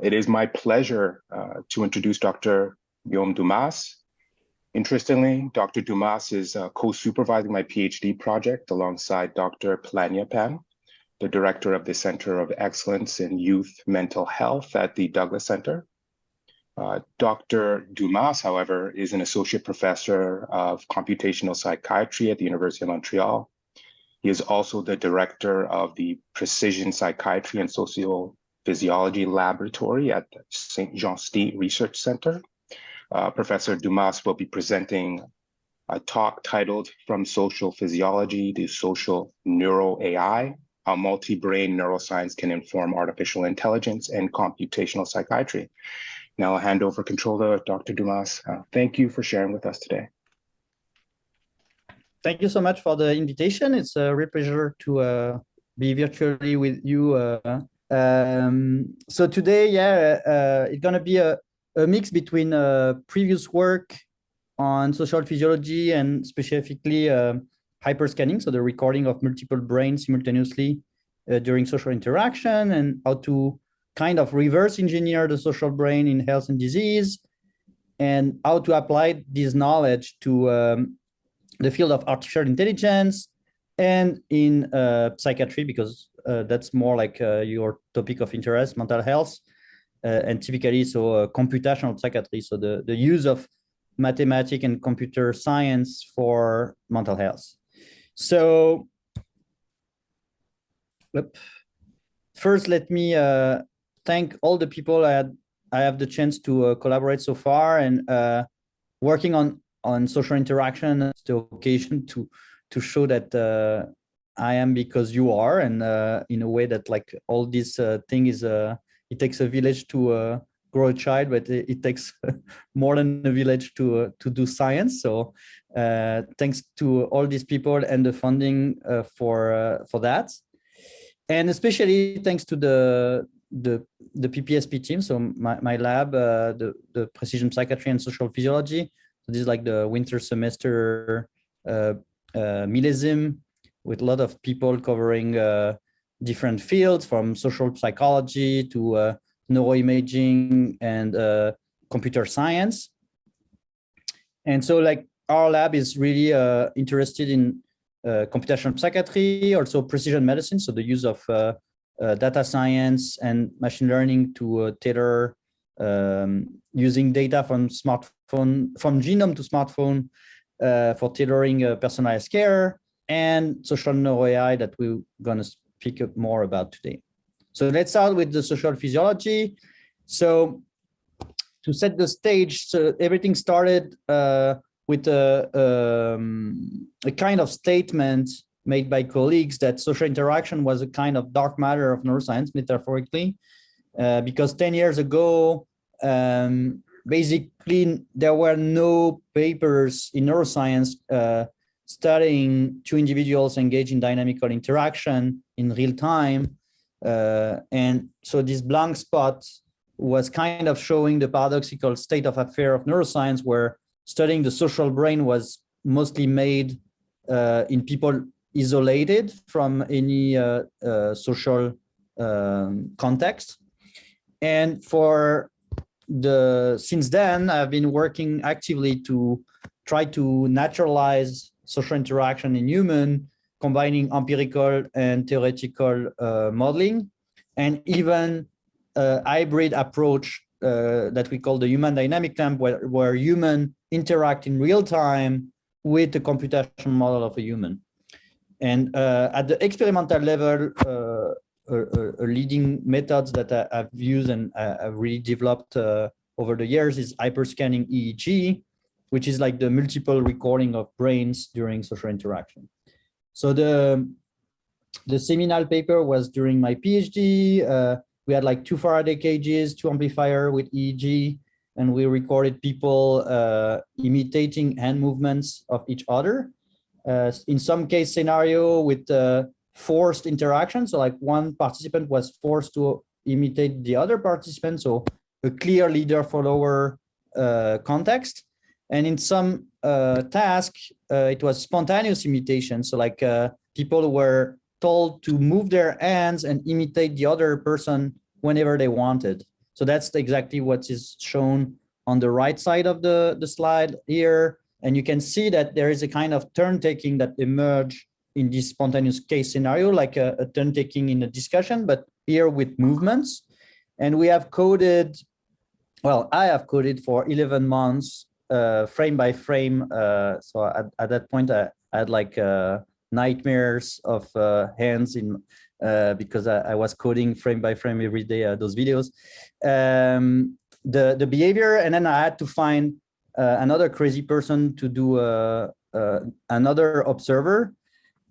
It is my pleasure to introduce Dr. Guillaume Dumas. Interestingly, Dr. Dumas is co-supervising my PhD project alongside Dr. Palaniappan, the director of the Center of Excellence in Youth Mental Health at the Douglas Center. Dr. Dumas, however, is an associate professor of computational psychiatry at the University of Montreal. He is also the director of the Precision Psychiatry and Social Physiology Laboratory at the St. Jean State Research Center. Professor Dumas will be presenting a talk titled From Social Physiology to Social Neuro-AI, How Multi-Brain Neuroscience Can Inform Artificial Intelligence and Computational Psychiatry. Now I'll hand over control to Dr. Dumas. Thank you for sharing with us today. Thank you so much for the invitation. It's a real pleasure to be virtually with you. So today, it's going to be a mix between previous work on social physiology and specifically hyperscanning, so the recording of multiple brains simultaneously during social interaction, and how to kind of reverse engineer the social brain in health and disease, and how to apply this knowledge to the field of artificial intelligence and in psychiatry, because that's more like your topic of interest, mental health, and typically computational psychiatry, so the use of mathematics and computer science for mental health. So first, let me thank all the people I have the chance to collaborate so far, and working on social interaction. It's the occasion to show that I am because you are, and in a way that like all this thing is it takes a village to grow a child, but it takes more than a village to do science. So thanks to all these people and the funding for that, and especially thanks to the PPSP team. So my lab, the Precision Psychiatry and Social Physiology. So this is like the winter semester millésime with a lot of people covering different fields, from social psychology to neuroimaging and computer science. And so like our lab is really interested in computational psychiatry, also precision medicine, so the use of data science and machine learning to tailor using data from genome to smartphone for tailoring personalized care, and social neuro-AI that we're going to speak up more about today. So let's start with the social physiology. So to set the stage, so everything started with a kind of statement made by colleagues that social interaction was a kind of dark matter of neuroscience, metaphorically, because 10 years ago, basically there were no papers in neuroscience studying two individuals engaged in dynamical interaction in real time. And so this blank spot was kind of showing the paradoxical state of affair of neuroscience, where studying the social brain was mostly made in people isolated from any social context. And since then, I've been working actively to try to naturalize social interaction in human, combining empirical and theoretical modeling, and even a hybrid approach that we call the human dynamic lamp, where human interact in real time with the computational model of a human. And at the experimental level, leading methods that I've used and I've really developed over the years is hyperscanning EEG, which is like the multiple recording of brains during social interaction. So the seminal paper was during my PhD. We had like 2 Faraday cages, 2 amplifiers with EEG, and we recorded people imitating hand movements of each other. In some case scenario with forced interaction, so like one participant was forced to imitate the other participant, so a clear leader-follower context. And in some task, it was spontaneous imitation, so like people were told to move their hands and imitate the other person whenever they wanted. So that's exactly what is shown on the right side of the slide here. And you can see that there is a kind of turn-taking that emerge in this spontaneous case scenario, like a turn-taking in a discussion, but here with movements. And we have coded, well, I have coded for 11 months, frame by frame. So at that point, I had like nightmares of hands in because I was coding frame by frame every day, those videos. The behavior, and then I had to find another crazy person to do another observer,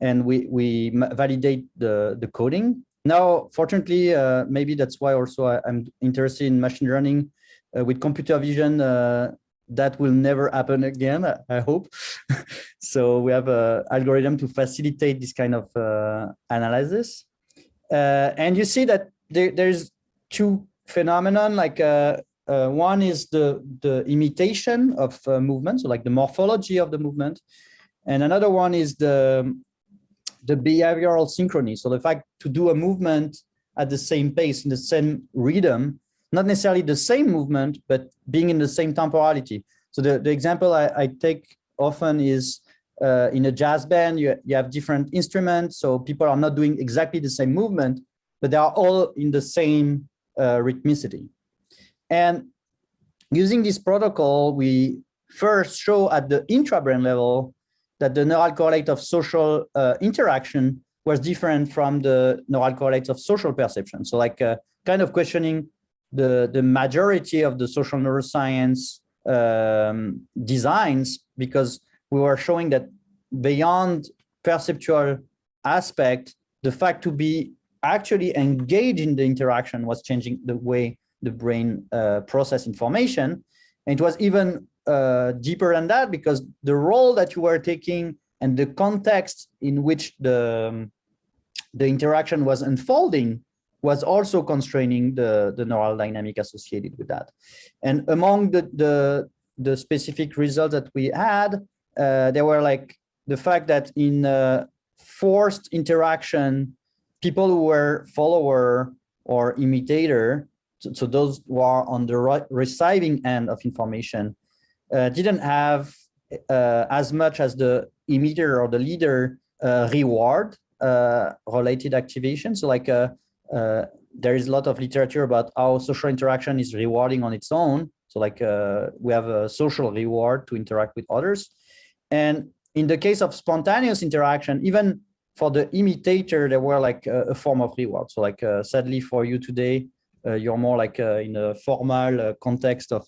and we validate the coding. Now, fortunately, maybe that's why also I'm interested in machine learning with computer vision. That will never happen again, I hope. So we have an algorithm to facilitate this kind of analysis. And you see that there's two phenomenon, like one is the imitation of movement, so like the morphology of the movement, and another one is the behavioral synchrony. So the fact to do a movement at the same pace, in the same rhythm, not necessarily the same movement, but being in the same temporality. So the example I take often is in a jazz band, you have different instruments, so people are not doing exactly the same movement, but they are all in the same rhythmicity. And using this protocol, we first show at the intrabrain level that the neural correlate of social interaction was different from the neural correlates of social perception. So like kind of questioning the majority of the social neuroscience designs, because we were showing that beyond perceptual aspect, the fact to be actually engaged in the interaction was changing the way the brain process information. And it was even deeper than that, because the role that you were taking and the context in which the interaction was unfolding was also constraining the neural dynamic associated with that. And among the specific results that we had, there were like the fact that in forced interaction, people who were follower or imitator, so those who are on the receiving end of information, didn't have as much as the emitter or the leader reward related activation. So like there is a lot of literature about how social interaction is rewarding on its own. So like we have a social reward to interact with others. And in the case of spontaneous interaction, even for the imitator, there were like a form of reward. So like sadly for you today, you're more like in a formal context of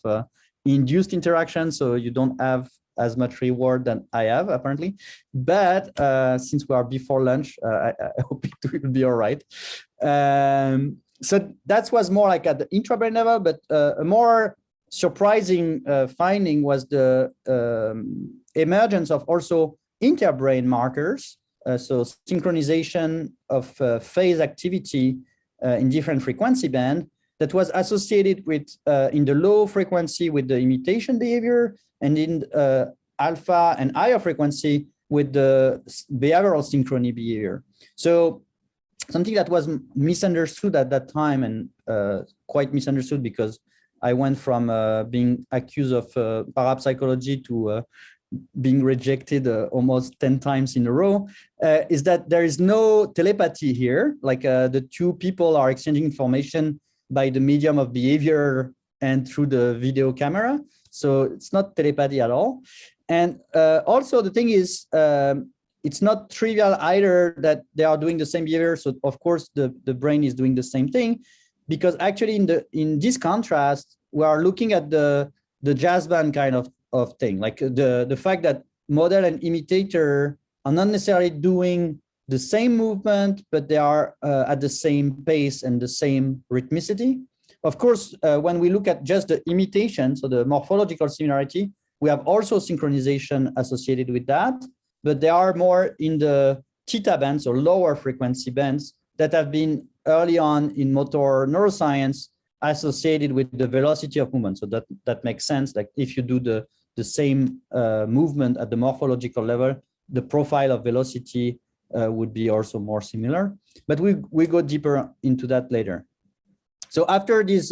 induced interaction. So you don't have as much reward than I have apparently. But since we are before lunch, I hope it will be all right. So that was more like at the intrabrain level, but a more surprising finding was the emergence of also interbrain markers. So synchronization of phase activity in different frequency band that was associated with in the low frequency with the imitation behavior, and in alpha and higher frequency with the behavioral synchrony behavior. So something that was misunderstood at that time, and quite misunderstood, because I went from being accused of parapsychology to being rejected almost 10 times in a row, is that there is no telepathy here. Like the two people are exchanging information by the medium of behavior and through the video camera. So it's not telepathy at all. And also the thing is, it's not trivial either that they are doing the same behavior. So of course the brain is doing the same thing, because actually in this contrast, we are looking at the jazz band kind of thing, like the fact that model and imitator are not necessarily doing the same movement, but they are at the same pace and the same rhythmicity. Of course, when we look at just the imitation, so the morphological similarity, we have also synchronization associated with that, but they are more in the theta bands or lower frequency bands that have been early on in motor neuroscience associated with the velocity of movement. So that makes sense. Like if you do the same movement at the morphological level, the profile of velocity would be also more similar. But we go deeper into that later. So after this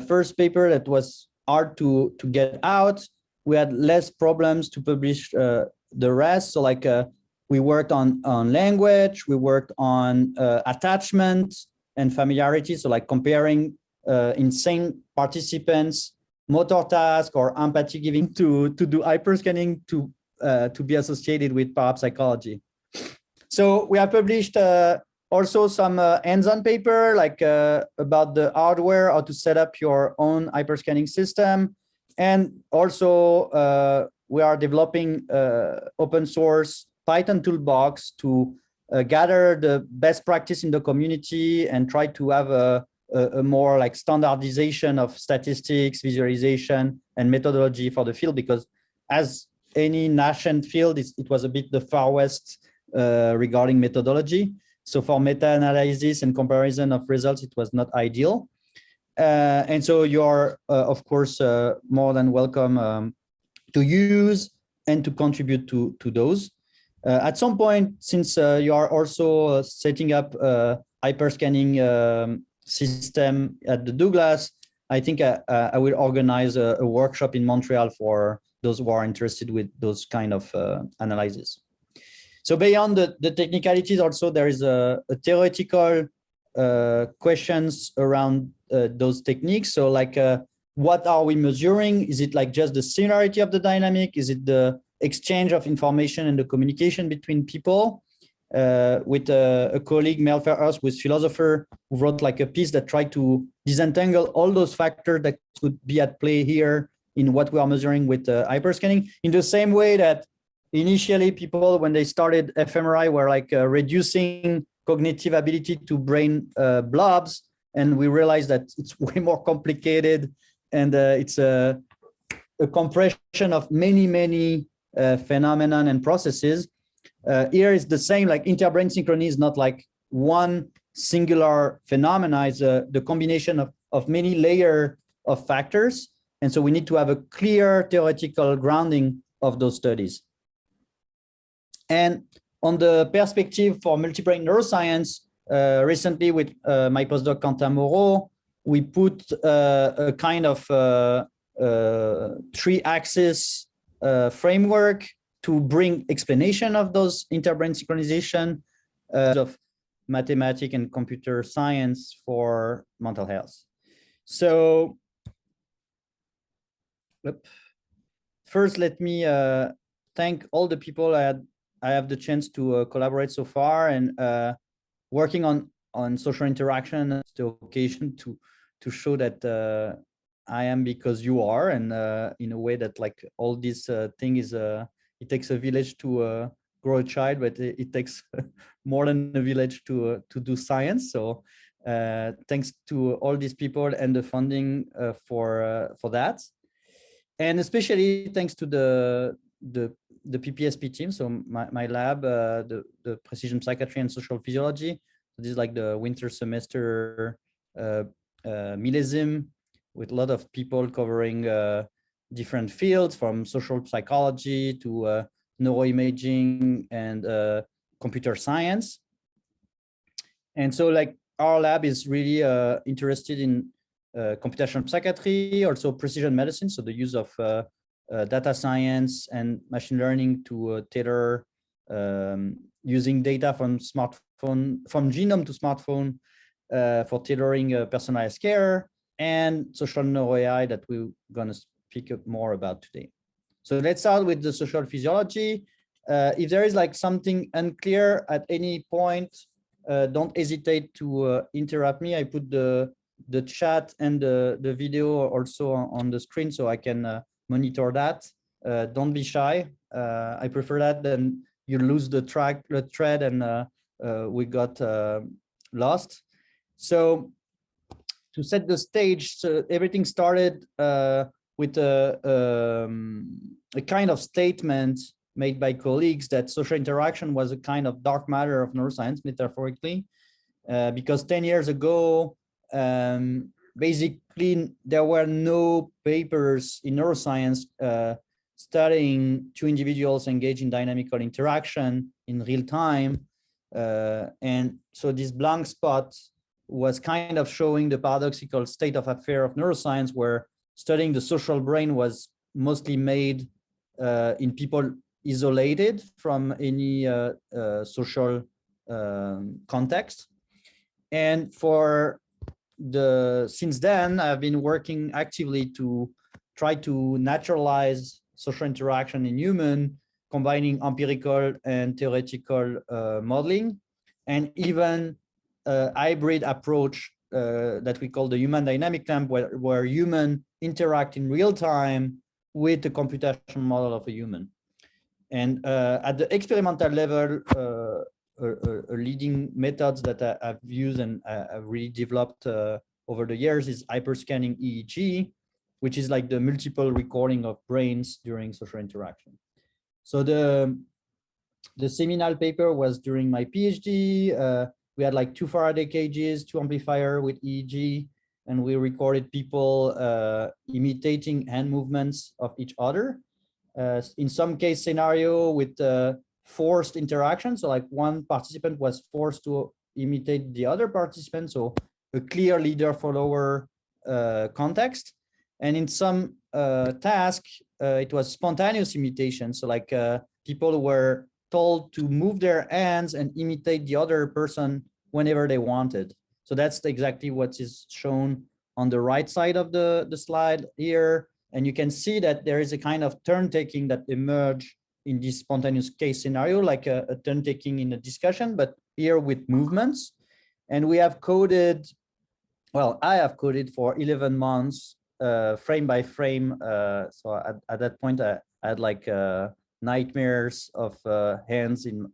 first paper that was hard to get out. We had less problems to publish the rest. So like we worked on language, we worked on attachment and familiarity. So like comparing insane participants, motor task or empathy giving to do hyperscanning to be associated with parapsychology. So we have published also some hands-on paper like about the hardware, how to set up your own hyperscanning system. And also we are developing open source Python toolbox to gather the best practice in the community and try to have a more like standardization of statistics, visualization, and methodology for the field, because as any nascent field, it was a bit the far west regarding methodology. So for meta-analysis and comparison of results, it was not ideal. And so you're, of course, more than welcome to use and to contribute to those. At some point, since you are also setting up a hyperscanning system at the Douglas, I think I will organize a workshop in Montreal for those who are interested with those kind of analysis. So beyond the technicalities, also there is a theoretical questions around those techniques. So like, what are we measuring? Is it like just the similarity of the dynamic? Is it the exchange of information and the communication between people? With a colleague, Mel Ferhurst, who is philosopher, who wrote like a piece that tried to disentangle all those factors that could be at play here in what we are measuring with hyperscanning, in the same way that initially people, when they started fMRI, were like reducing cognitive ability to brain blobs, and we realized that it's way more complicated, and it's a compression of many phenomenon and processes. Here is the same, like interbrain synchrony is not like one singular phenomena, it's the combination of many layers of factors. And so we need to have a clear theoretical grounding of those studies. And on the perspective for multi-brain neuroscience, recently with my postdoc Quentin Moreau, we put a kind of three-axis framework to bring explanation of those interbrain synchronization of mathematics and computer science for mental health. So first, let me thank all the people I have the chance to collaborate so far, and working on social interaction. It's the occasion to show that I am because you are, and in a way that like all this thing is it takes a village to grow a child, but it takes more than a village to do science. So thanks to all these people and the funding for that, and especially thanks to the PPSP team. So my lab, the Precision Psychiatry and Social Physiology. So this is like the winter semester millésime, with a lot of people covering different fields, from social psychology to neuroimaging and computer science. And so like our lab is really interested in computational psychiatry, also precision medicine. So the use of data science and machine learning to tailor using data from smartphone, from genome to smartphone for tailoring personalized care, and social neuro-AI that we're going to speak more about today. So let's start with the social physiology. If there is like something unclear at any point, don't hesitate to interrupt me. I put the chat and the video also on the screen so I can monitor that. Don't be shy. I prefer that than you lose the thread and we got lost. So to set the stage, so everything started with a kind of statement made by colleagues that social interaction was a kind of dark matter of neuroscience, metaphorically, because 10 years ago, basically there were no papers in neuroscience studying two individuals engaged in dynamical interaction in real time. And so this blank spot was kind of showing the paradoxical state of affair of neuroscience, where studying the social brain was mostly made in people isolated from any social context. And since then, I've been working actively to try to naturalize social interaction in human, combining empirical and theoretical modeling, and even a hybrid approach that we call the human dynamic lamp, where humans interact in real time with the computational model of a human. And at the experimental level, leading methods that I've used and I've really developed over the years is hyperscanning EEG, which is like the multiple recording of brains during social interaction. So the seminal paper was during my PhD. We had like 2 Faraday cages, 2 amplifiers with EEG, and we recorded people imitating hand movements of each other. In some case scenario with forced interaction. So like one participant was forced to imitate the other participant. So a clear leader-follower context. And in some task, it was spontaneous imitation. So like people were told to move their hands and imitate the other person whenever they wanted. So that's exactly what is shown on the right side of the slide here. And you can see that there is a kind of turn-taking that emerged in this spontaneous case scenario, like a turn-taking in a discussion, but here with movements. And we have coded, well, I have coded for 11 months, frame by frame. So at that point, I had like nightmares of hands in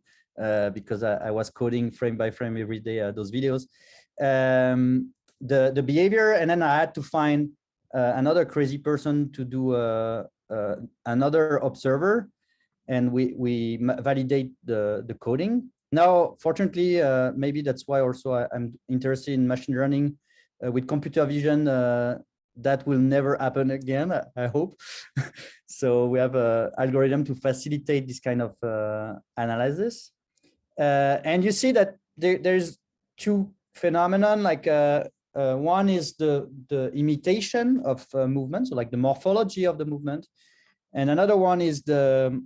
because I was coding frame by frame every day, those videos. The behavior, and then I had to find another crazy person to do another observer, and we validate the coding. Now, fortunately, maybe that's why also I'm interested in machine learning with computer vision. That will never happen again, I hope. So we have an algorithm to facilitate this kind of analysis. And you see that there's 2 phenomenon, like one is the imitation of movement, so like the morphology of the movement, and another one is the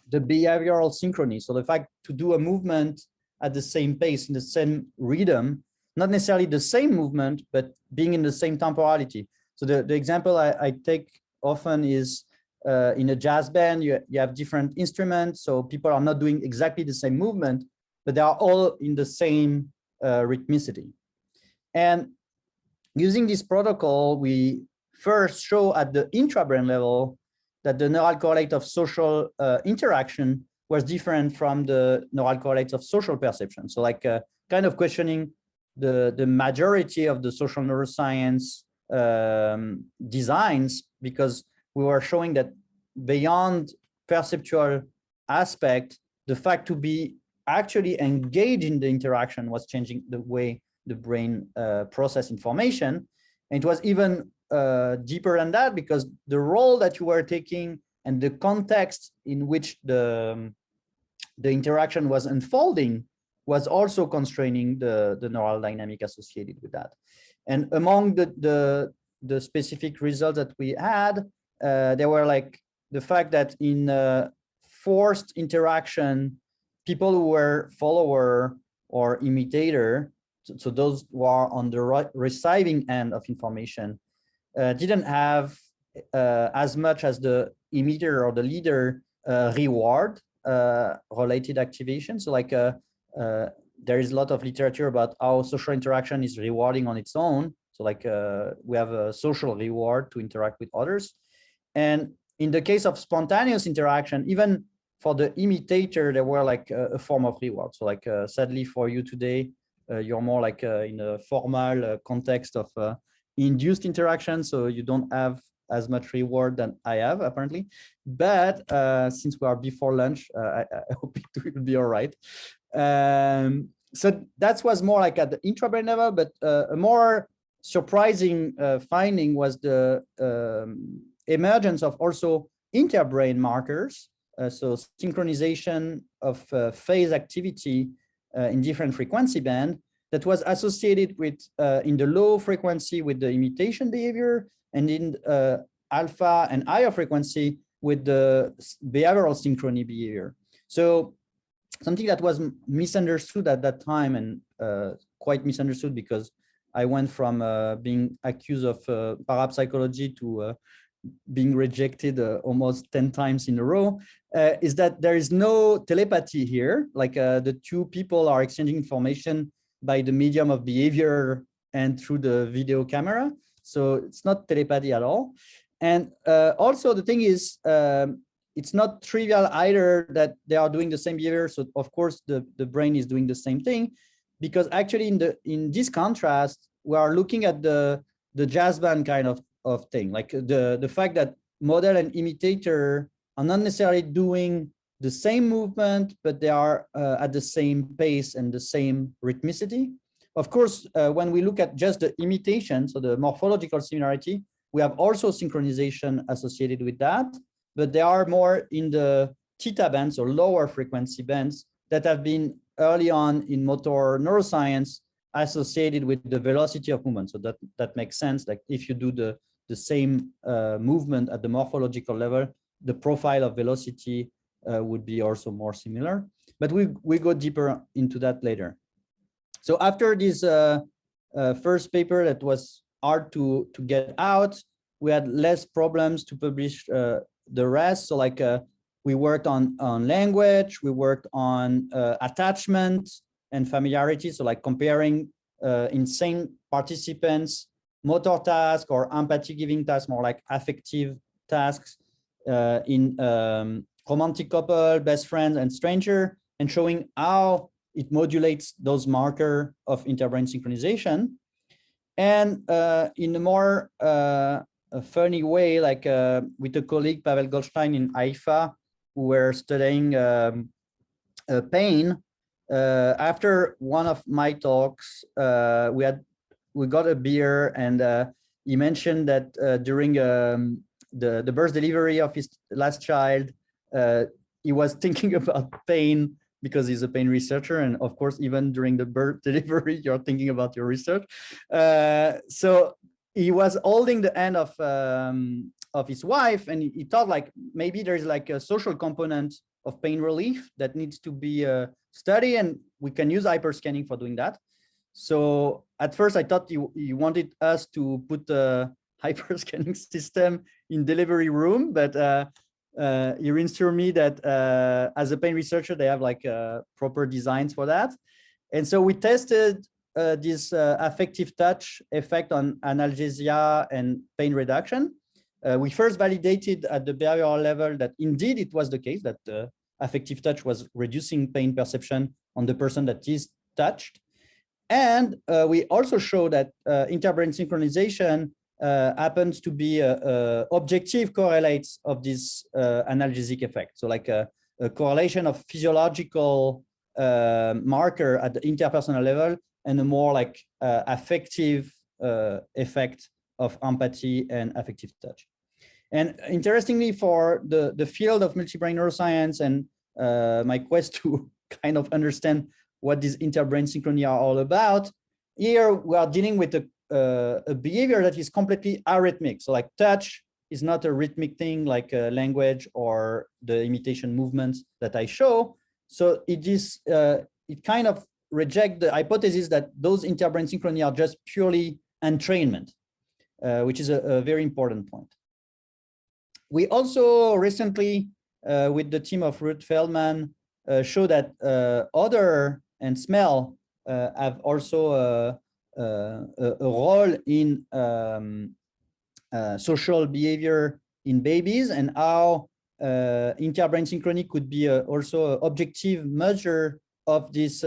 behavioral synchrony. So the fact to do a movement at the same pace, in the same rhythm, not necessarily the same movement, but being in the same temporality. So the example I take often is in a jazz band, you have different instruments, so people are not doing exactly the same movement, but they are all in the same rhythmicity. And using this protocol, we first show at the intrabrain level that the neural correlate of social interaction was different from the neural correlates of social perception. So like kind of questioning the majority of the social neuroscience designs, because we were showing that beyond perceptual aspect, the fact to be actually engaged in the interaction was changing the way the brain process information. And it was even deeper than that, because the role that you were taking and the context in which the interaction was unfolding was also constraining the neural dynamic associated with that. And among the specific results that we had, there were like the fact that in forced interaction, people who were follower or imitator, so those who are on the receiving end of information, didn't have as much as the emitter or the leader reward related activation. So like there is a lot of literature about how social interaction is rewarding on its own. So like we have a social reward to interact with others. And in the case of spontaneous interaction, even for the imitator, there were like a form of reward. So like sadly for you today, you're more like in a formal context of induced interaction. So you don't have as much reward than I have apparently. But since we are before lunch, I hope it will be all right. So that was more like at the intrabrain level, but a more surprising finding was the emergence of also interbrain markers. So synchronization of phase activity in different frequency band, that was associated with in the low frequency with the imitation behavior, and in alpha and higher frequency with the behavioral synchrony behavior. So something that was misunderstood at that time, and quite misunderstood, because I went from being accused of parapsychology to being rejected almost 10 times in a row, is that there is no telepathy here. Like the two people are exchanging information by the medium of behavior and through the video camera. So it's not telepathy at all. And also the thing is, it's not trivial either that they are doing the same behavior. So of course the brain is doing the same thing, because actually in this contrast, we are looking at the jazz band kind of thing, like the fact that model and imitator are not necessarily doing the same movement, but they are at the same pace and the same rhythmicity. Of course, when we look at just the imitation, so the morphological similarity, we have also synchronization associated with that, but they are more in the theta bands or lower frequency bands that have been early on in motor neuroscience associated with the velocity of movement. So that makes sense. Like if you do the same movement at the morphological level, the profile of velocity would be also more similar. But we go deeper into that later. So after this first paper that was hard to get out, we had less problems to publish the rest. So like we worked on language, we worked on attachment and familiarity. So like comparing insane participants, motor task or empathy giving tasks, more like affective tasks in romantic couple, best friends, and stranger, and showing how it modulates those markers of interbrain synchronization. And in a more funny way, like with a colleague, Pavel Goldstein in Haifa, who were studying pain. After one of my talks, we got a beer, and he mentioned that during the birth delivery of his last child, he was thinking about pain because he's a pain researcher, and of course, even during the birth delivery, you're thinking about your research. So he was holding the hand of his wife, and he thought like maybe there's like a social component of pain relief that needs to be studied, and we can use hyperscanning for doing that. So at first I thought he wanted us to put a hyperscanning system in delivery room, but he reassured me that as a pain researcher, they have like proper designs for that. And so we tested this affective touch effect on analgesia and pain reduction. We first validated at the behavioral level that indeed it was the case, that affective touch was reducing pain perception on the person that is touched. And we also show that interbrain synchronization happens to be objective correlates of this analgesic effect. So like a correlation of physiological marker at the interpersonal level and a more like affective effect of empathy and affective touch. And interestingly, for the field of multi-brain neuroscience and my quest to kind of understand what these interbrain synchrony are all about, here we are dealing with a behavior that is completely arrhythmic. So like touch is not a rhythmic thing like language or the imitation movements that I show. So it is it kind of rejects the hypothesis that those interbrain synchrony are just purely entrainment, which is a very important point. We also recently, with the team of Ruth Feldman, show that odor and smell have also a role in social behavior in babies, and how interbrain synchrony could be also an objective measure of this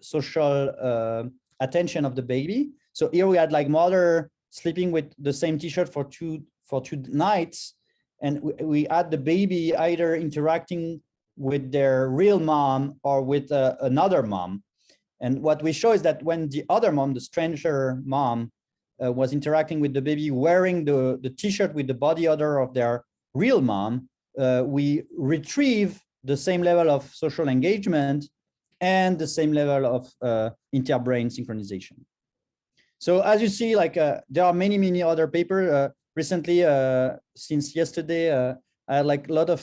social attention of the baby. So here we had like mother sleeping with the same t-shirt for two nights, and we had the baby either interacting with their real mom or with another mom. And what we show is that when the other mom, the stranger mom, was interacting with the baby wearing the t-shirt with the body odor of their real mom, we retrieve the same level of social engagement and the same level of inter-brain synchronization. So as you see, like there are many other papers. Recently, since yesterday, I had like a lot of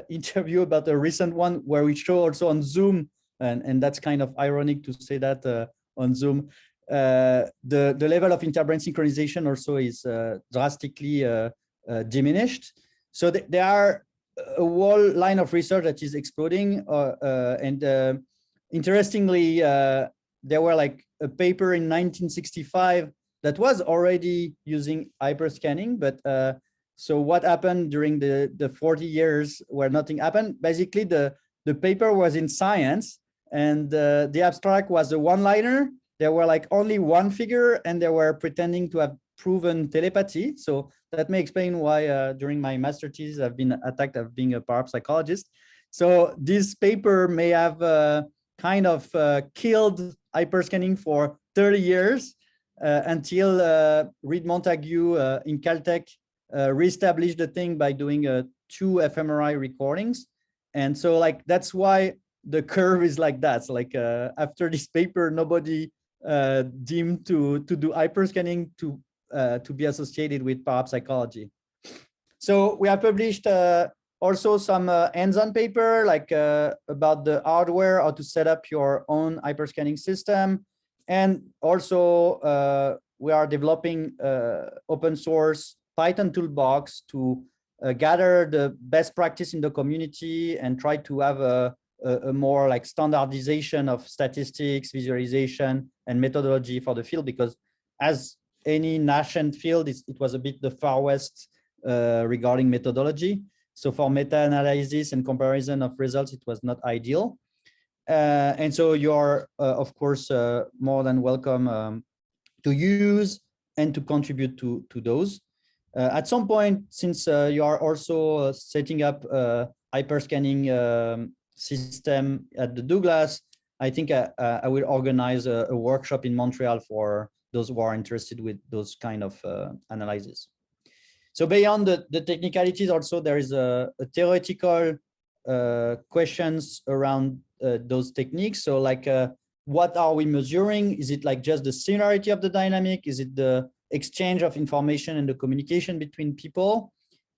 interview about a recent one where we show also on Zoom, and that's kind of ironic to say that on Zoom. The level of interbrain synchronization also is drastically diminished. So there are a whole line of research that is exploding, and interestingly, there were like a paper in 1965 that was already using hyperscanning, but so what happened during the 40 years where nothing happened? Basically, the paper was in Science, and the abstract was a one-liner. There were like only one figure, and they were pretending to have proven telepathy. So that may explain why during my master thesis I've been attacked of being a parapsychologist. So this paper may have kind of killed hyperscanning for 30 years until Reed Montague in Caltech reestablished the thing by doing 2 fMRI recordings. And so like that's why the curve is like that. So like after this paper, nobody deemed to do hyperscanning to be associated with parapsychology. So we have published also some hands-on paper like about the hardware, how to set up your own hyperscanning system. And also we are developing open source Python toolbox to gather the best practice in the community and try to have a more like standardization of statistics, visualization, and methodology for the field, because as any nascent field, it was a bit the Far West regarding methodology. So for meta-analysis and comparison of results, it was not ideal. And so you're, of course, more than welcome to use and to contribute to those. At some point, since you are also setting up a hyperscanning system at the Douglas, I think I will organize a workshop in Montreal for those who are interested with those kind of analysis. So beyond the technicalities, also there is a theoretical questions around those techniques. So like, what are we measuring? Is it like just the similarity of the dynamic? Is it the exchange of information and the communication between people?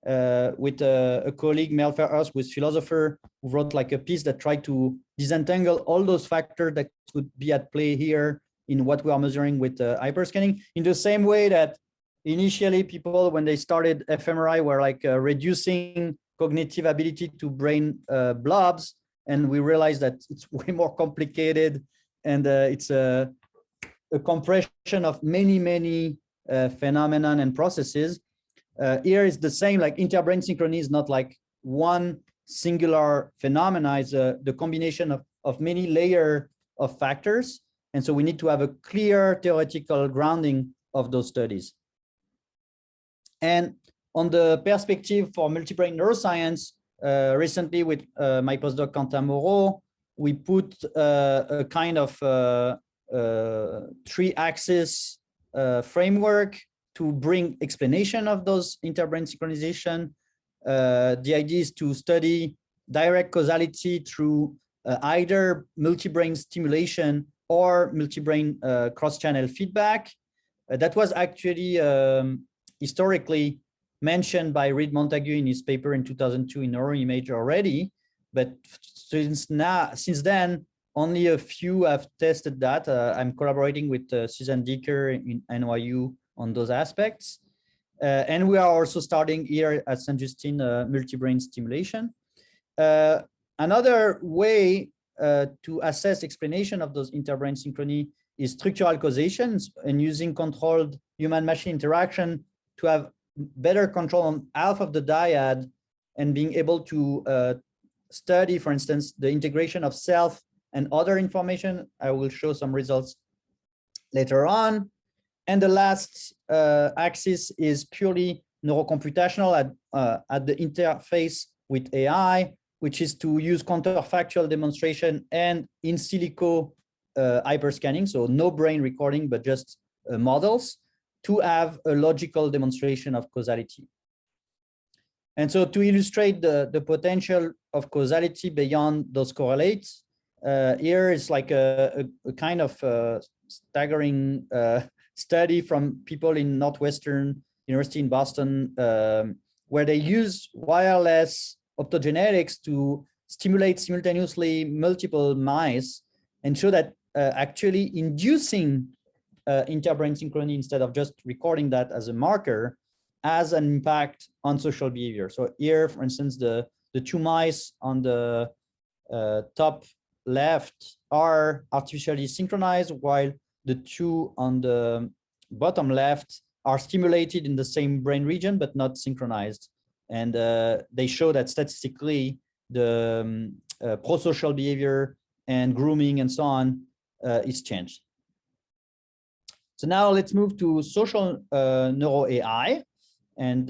With a colleague, Mel Fairhurst, who is philosopher, who wrote like a piece that tried to disentangle all those factors that could be at play here in what we are measuring with hyperscanning, in the same way that initially people, when they started fMRI, were like reducing cognitive ability to brain blobs, and we realized that it's way more complicated, and it's a compression of many phenomenon and processes. Here is the same, like interbrain synchrony is not like one singular phenomena, it's the combination of many layers of factors. And so we need to have a clear theoretical grounding of those studies. And on the perspective for multi-brain neuroscience, recently with my postdoc Quentin Moreau, we put a kind of 3-axis framework to bring explanation of those interbrain synchronization. The idea is to study direct causality through either multi-brain stimulation or multi-brain cross-channel feedback. That was actually historically mentioned by Reed Montague in his paper in 2002 in Neuroimage already, but since then, only a few have tested that. I'm collaborating with Susan Dicker in NYU on those aspects. And we are also starting here at St. Justine multi-brain stimulation. Another way to assess explanation of those interbrain synchrony is structural causations, and using controlled human-machine interaction to have better control on half of the dyad and being able to study, for instance, the integration of self and other information. I will show some results later on. And the last axis is purely neurocomputational at the interface with AI, which is to use counterfactual demonstration and in silico hyperscanning, so no brain recording, but just models, to have a logical demonstration of causality. And so to illustrate the potential of causality beyond those correlates, Here is like a kind of staggering study from people in Northwestern University in Boston, where they use wireless optogenetics to stimulate simultaneously multiple mice and show that actually inducing interbrain synchrony instead of just recording that as a marker has an impact on social behavior. So here, for instance, the two mice on the top left are artificially synchronized, while the two on the bottom left are stimulated in the same brain region, but not synchronized. And they show that statistically, the prosocial behavior and grooming and so on is changed. So now let's move to social neuro AI. And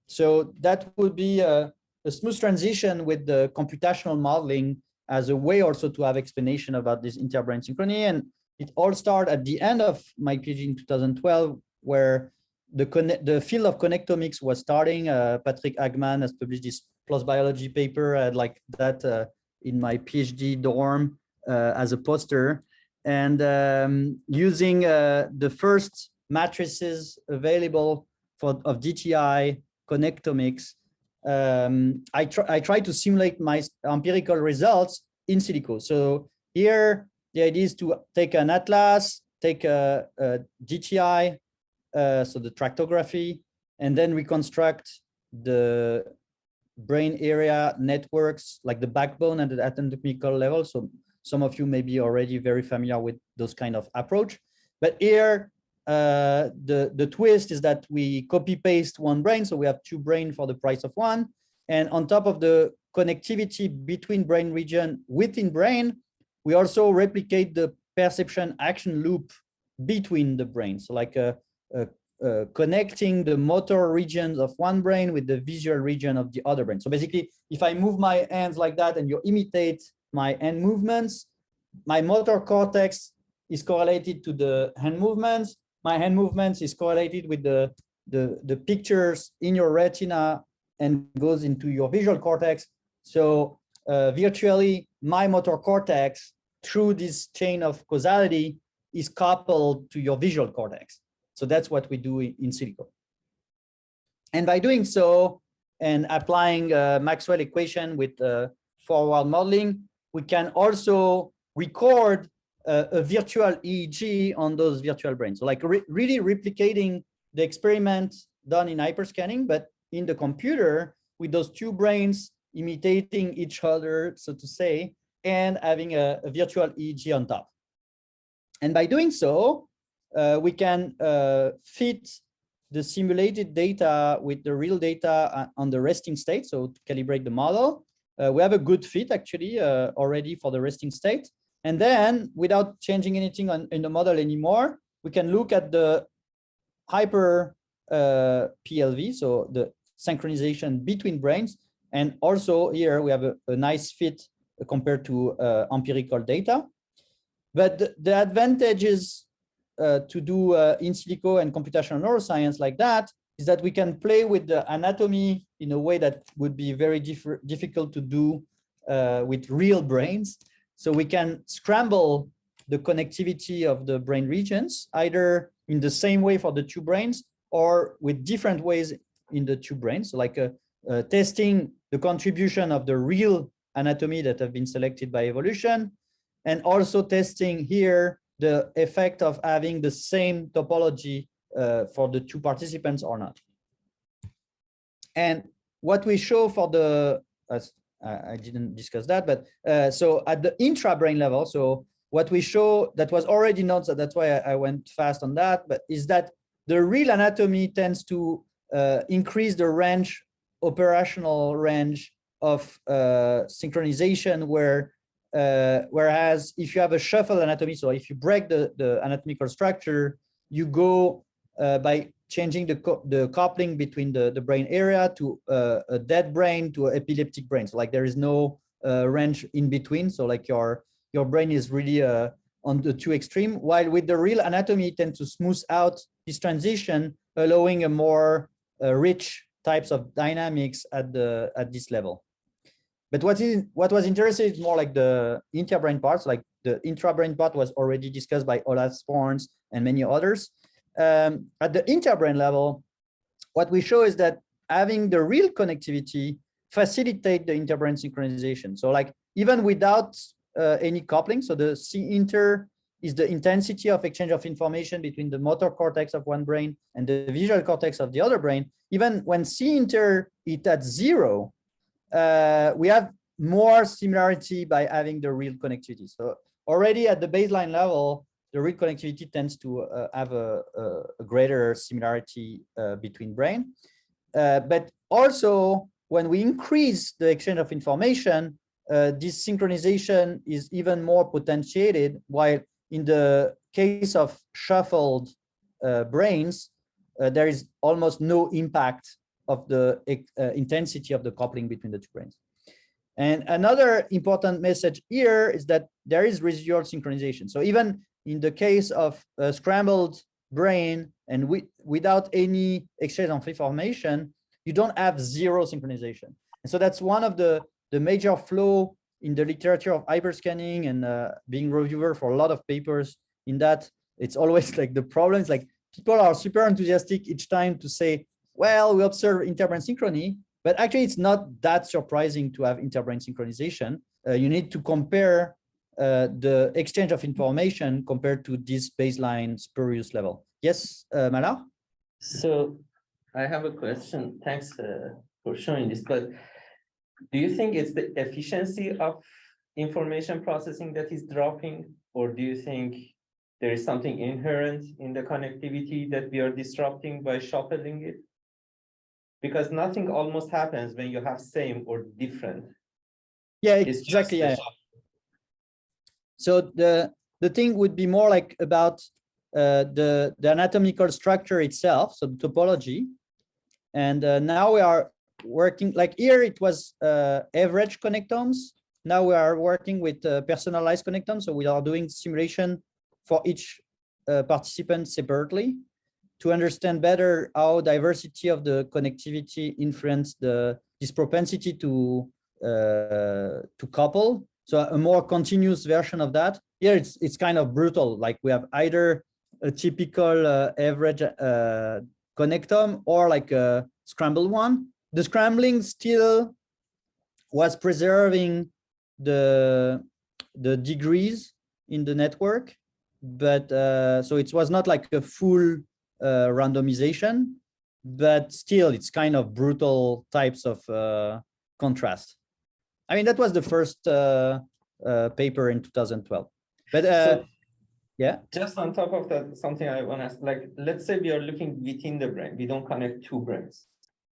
so that would be a smooth transition with the computational modeling as a way also to have explanation about this interbrain synchrony. And it all started at the end of my PhD in 2012, where the field of connectomics was starting. Patrick Hagman has published this PLOS Biology paper. I had like that in my PhD dorm as a poster. And using the first matrices available of DTI connectomics, I try to simulate my empirical results in silico. So here, the idea is to take an atlas, take a DTI, so the tractography, and then reconstruct the brain area networks, like the backbone at the anatomical level. So some of you may be already very familiar with those kind of approach. But here, the twist is that we copy paste one brain. So we have two brain for the price of one. And on top of the connectivity between brain region within brain, we also replicate the perception action loop between the brains. So like connecting the motor regions of one brain with the visual region of the other brain. So basically, if I move my hands like that and you imitate my hand movements, my motor cortex is correlated to the hand movements. My hand movements is correlated with the pictures in your retina and goes into your visual cortex. So virtually, my motor cortex, through this chain of causality, is coupled to your visual cortex. So that's what we do in silico. And by doing so, and applying Maxwell equation with forward modeling, we can also record a virtual EEG on those virtual brains. So like really replicating the experiment done in hyperscanning, but in the computer with those two brains imitating each other, so to say, and having a virtual EEG on top. And by doing so, we can fit the simulated data with the real data on the resting state, so to calibrate the model. We have a good fit actually already for the resting state. And then without changing anything in the model anymore, we can look at the hyper PLV, so the synchronization between brains. And also here we have a nice fit compared to empirical data. But the advantages to do in silico and computational neuroscience like that is that we can play with the anatomy in a way that would be very difficult to do with real brains. So we can scramble the connectivity of the brain regions, either in the same way for the two brains or with different ways in the two brains. So like testing the contribution of the real anatomy that have been selected by evolution, and also testing here the effect of having the same topology for the two participants or not. And what we show for the, I didn't discuss that, but so at the intra-brain level, so what we show that was already known, so that's why I went fast on that, but is that the real anatomy tends to increase the range, operational range of synchronization, whereas if you have a shuffle anatomy, so if you break the anatomical structure, you go by changing the coupling between the brain area to a dead brain to an epileptic brain. So like there is no range in between. So like your brain is really on the two extreme, while with the real anatomy, it tends to smooth out this transition, allowing a more rich types of dynamics at this level. But what was interesting is more like the interbrain parts, like the intrabrain part was already discussed by Olaf Sporns and many others. At the interbrain level, what we show is that having the real connectivity facilitate the interbrain synchronization. So like even without any coupling, so the C-inter is the intensity of exchange of information between the motor cortex of one brain and the visual cortex of the other brain. Even when C-inter is at 0, we have more similarity by having the real connectivity. So already at the baseline level, the real connectivity tends to have a greater similarity between brain. But also, when we increase the exchange of information, this synchronization is even more potentiated, while in the case of shuffled brains, there is almost no impact of the intensity of the coupling between the two brains. And another important message here is that there is residual synchronization. So even in the case of a scrambled brain and without any exchange of information, you don't have zero synchronization. And so that's one of the major flaw in the literature of hyperscanning, and being reviewer for a lot of papers in that. It's always like the problem is like people are super enthusiastic each time to say, well, we observe interbrain synchrony, but actually it's not that surprising to have interbrain synchronization. You need to compare the exchange of information compared to this baseline spurious level. Yes, Malar? So I have a question. Thanks for showing this, but do you think it's the efficiency of information processing that is dropping, or do you think there is something inherent in the connectivity that we are disrupting by shuffling it? Because nothing almost happens when you have same or different. Yeah, exactly. Yeah. So the thing would be more like about the anatomical structure itself, so the topology. And now we are working, like here it was average connectomes. Now we are working with personalized connectomes. So we are doing simulation for each participant separately to understand better how diversity of the connectivity influence this propensity to couple. So a more continuous version of that. Here it's kind of brutal. Like we have either a typical average connectome or like a scrambled one. The scrambling still was preserving the degrees in the network, but so it was not like a full randomization, but still it's kind of brutal types of contrast. I mean, that was the first paper in 2012. But so, yeah. Just on top of that, something I want to ask, like, let's say we are looking within the brain. We don't connect two brains,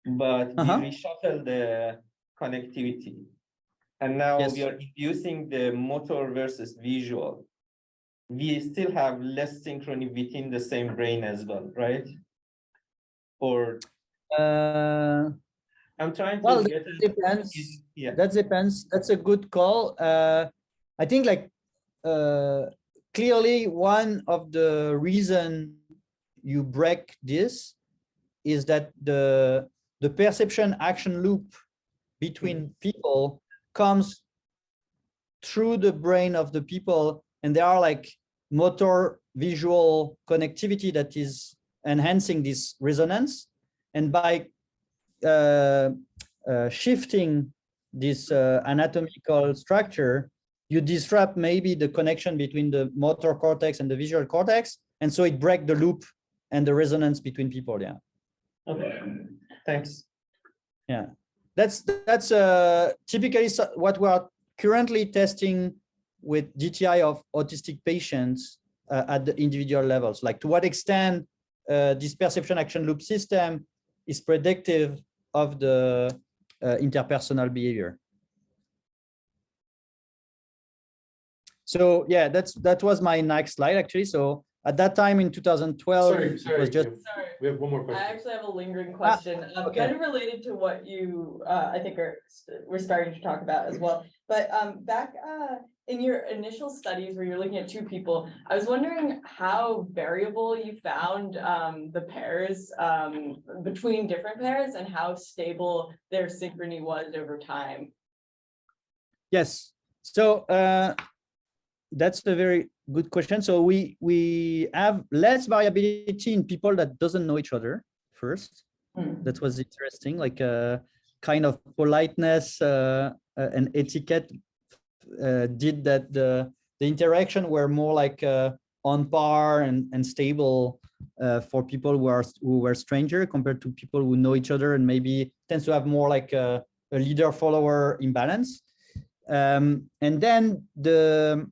but we reshuffle the connectivity. And now we are inducing the motor versus visual. We still have less synchrony within the same brain as well, right? Or I'm trying to get it depends. Yeah. That depends. That's a good call. I think like clearly one of the reason you break this is that the perception action loop between people comes through the brain of the people, and there are like motor visual connectivity that is enhancing this resonance. And by shifting this anatomical structure, you disrupt maybe the connection between the motor cortex and the visual cortex, and so it breaks the loop and the resonance between people. Yeah. Okay. Thanks. Yeah, that's typically what we are currently testing with DTI of autistic patients at the individual levels. Like to what extent this perception action loop system is predictive of the interpersonal behavior. So yeah, that was my next slide actually. So at that time in 2012, sorry, it was just. Sorry. We have one more question. I actually have a lingering question, okay. kind of related to what you, I think we're starting to talk about as well. But back in your initial studies where you're looking at two people, I was wondering how variable you found the pairs between different pairs and how stable their synchrony was over time. Yes. So that's a very good question. So we have less variability in people that doesn't know each other first. That was interesting, like a kind of politeness and etiquette did that the interaction were more like on par and stable for people who were stranger compared to people who know each other and maybe tends to have more like a leader-follower imbalance. And then the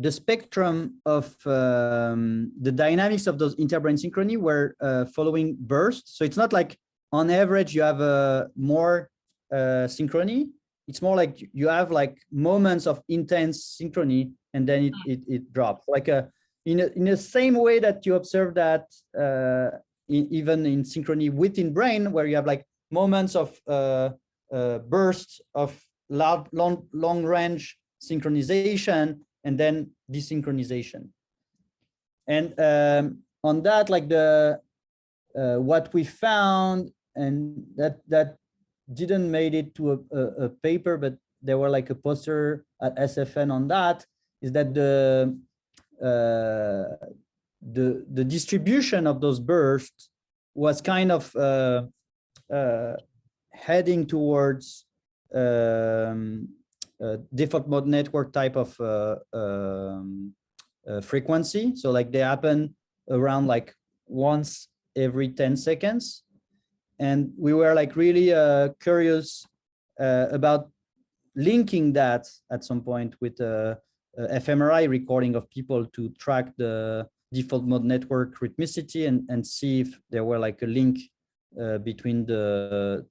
spectrum of the dynamics of those interbrain synchrony were following bursts. So it's not like on average you have more synchrony. It's more like you have like moments of intense synchrony and then it drops. Like in the same way that you observe that even in synchrony within brain, where you have like moments of bursts of long range synchronization and then desynchronization. And on that, like what we found, and that didn't made it to a paper, but there were like a poster at SFN on that, is that the distribution of those bursts was kind of heading towards default mode network type of frequency. So like they happen around like once every 10 seconds. And we were like really curious about linking that at some point with a fMRI recording of people to track the default mode network rhythmicity and see if there were like a link between the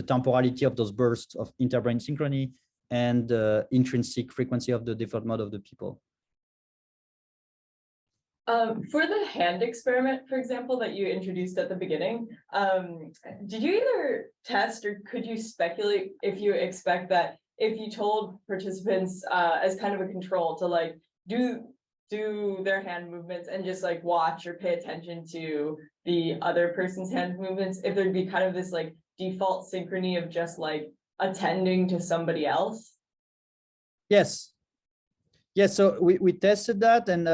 temporality of those bursts of interbrain synchrony and the intrinsic frequency of the default mode of the people. For the hand experiment, for example, that you introduced at the beginning, did you either test or could you speculate if you expect that if you told participants as kind of a control to like do their hand movements and just like watch or pay attention to the other person's hand movements, if there'd be kind of this like default synchrony of just like attending to somebody else? Yes. Yes, so we tested that, and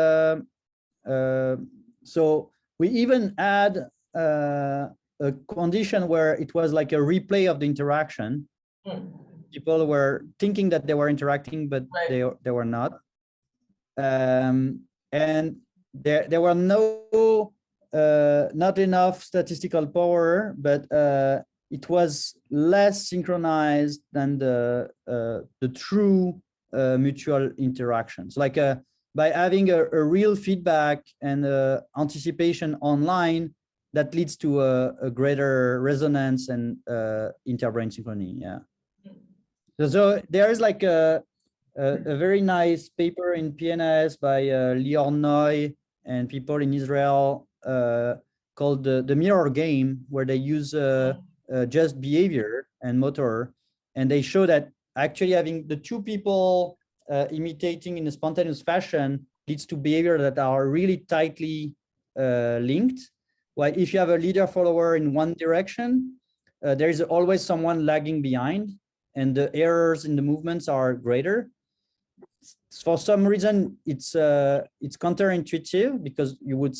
so we even had a condition where it was like a replay of the interaction. People were thinking that they were interacting, but they were not. And there were not enough statistical power, but it was less synchronized than the true mutual interactions. Like by having a real feedback and anticipation online, that leads to a greater resonance and interbrain synchrony. Yeah. So there is like a very nice paper in PNAS by Lior Noy and people in Israel called the mirror game, where they use just behavior and motor, and they show that actually having the two people imitating in a spontaneous fashion leads to behavior that are really tightly linked. While if you have a leader follower in one direction, there is always someone lagging behind, and the errors in the movements are greater. For some reason, it's counterintuitive, because you would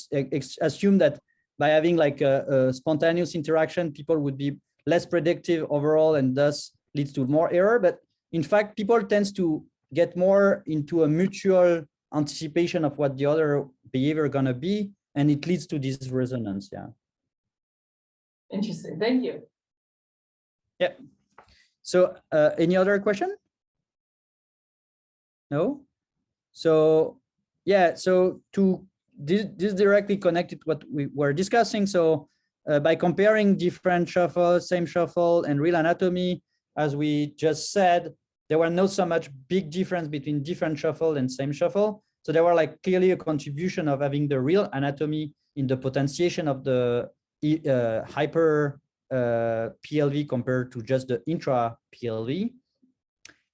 assume that by having like a spontaneous interaction, people would be less predictive overall, and thus leads to more error. But in fact, people tend to get more into a mutual anticipation of what the other behavior gonna be, and it leads to this resonance. Yeah. Interesting. Thank you. Yeah. So any other question? No? So yeah, so to this directly connected to what we were discussing. So by comparing different shuffle, same shuffle, and real anatomy, as we just said, there were not so much big difference between different shuffle and same shuffle. So there were like clearly a contribution of having the real anatomy in the potentiation of the hyper PLV compared to just the intra PLV.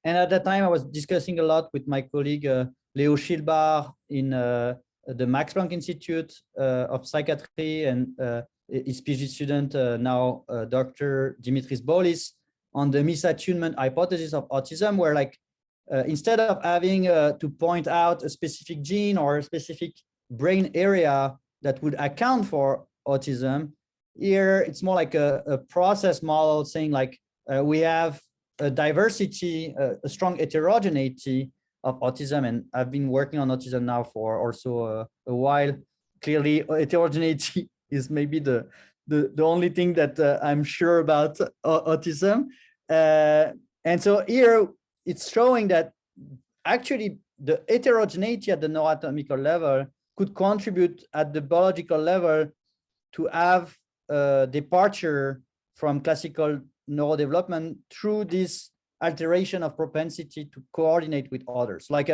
And at that time, I was discussing a lot with my colleague Leo Schilbar in the Max Planck Institute of Psychiatry, and his PhD student now Dr. Dimitris Bolis, on the misattunement hypothesis of autism, where like instead of having to point out a specific gene or a specific brain area that would account for autism, here it's more like a process model saying like we have a diversity, a strong heterogeneity of autism, and I've been working on autism now for also a while. Clearly, heterogeneity is maybe the only thing that I'm sure about autism. And so here it's showing that actually the heterogeneity at the neuroanatomical level could contribute at the biological level to have a departure from classical neurodevelopment through this alteration of propensity to coordinate with others. Like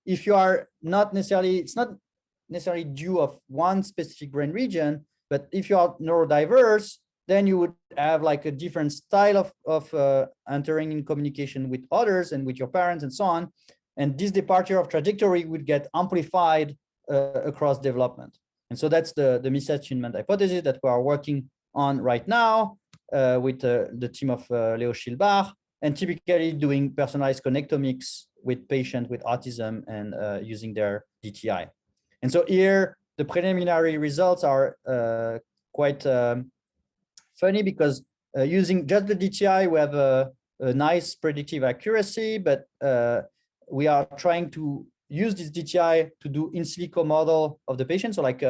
if you are not necessarily, it's not necessarily due of one specific brain region, but if you are neurodiverse, then you would have like a different style of entering in communication with others and with your parents and so on. And this departure of trajectory would get amplified across development. And so that's the misattunement hypothesis that we are working on right now with the team of Leo Schilbach, and typically doing personalized connectomics with patients with autism and using their DTI. And so here, the preliminary results are quite funny because using just the DTI, we have a nice predictive accuracy, but we are trying to use this DTI to do in silico model of the patient, so like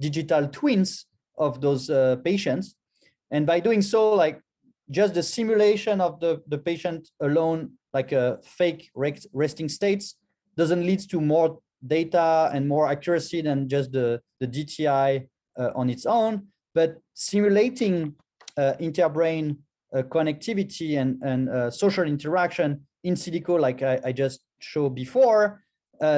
digital twins of those patients. And by doing so, like just the simulation of the patient alone, like a fake resting states, doesn't lead to more data and more accuracy than just the DTI on its own, but simulating interbrain connectivity and social interaction in silico, like I just showed before,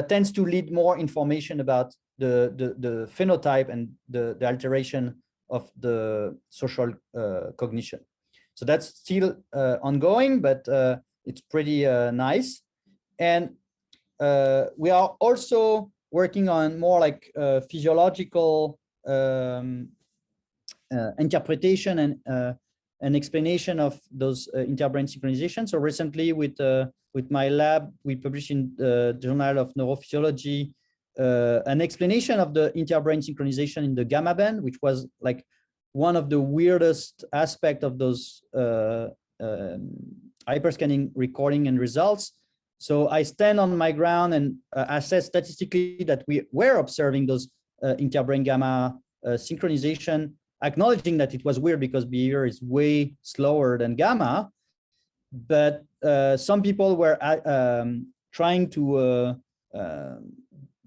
tends to lead more information about the phenotype and the alteration of the social cognition. So that's still ongoing, but it's pretty nice. And we are also working on more like physiological interpretation and explanation of those interbrain synchronization. So recently with my lab, we published in the Journal of Neurophysiology an explanation of the interbrain synchronization in the gamma band, which was like one of the weirdest aspects of those hyperscanning recording and results. So I stand on my ground and assess statistically that we were observing those interbrain gamma synchronization, acknowledging that it was weird because behavior is way slower than gamma. But some people were trying to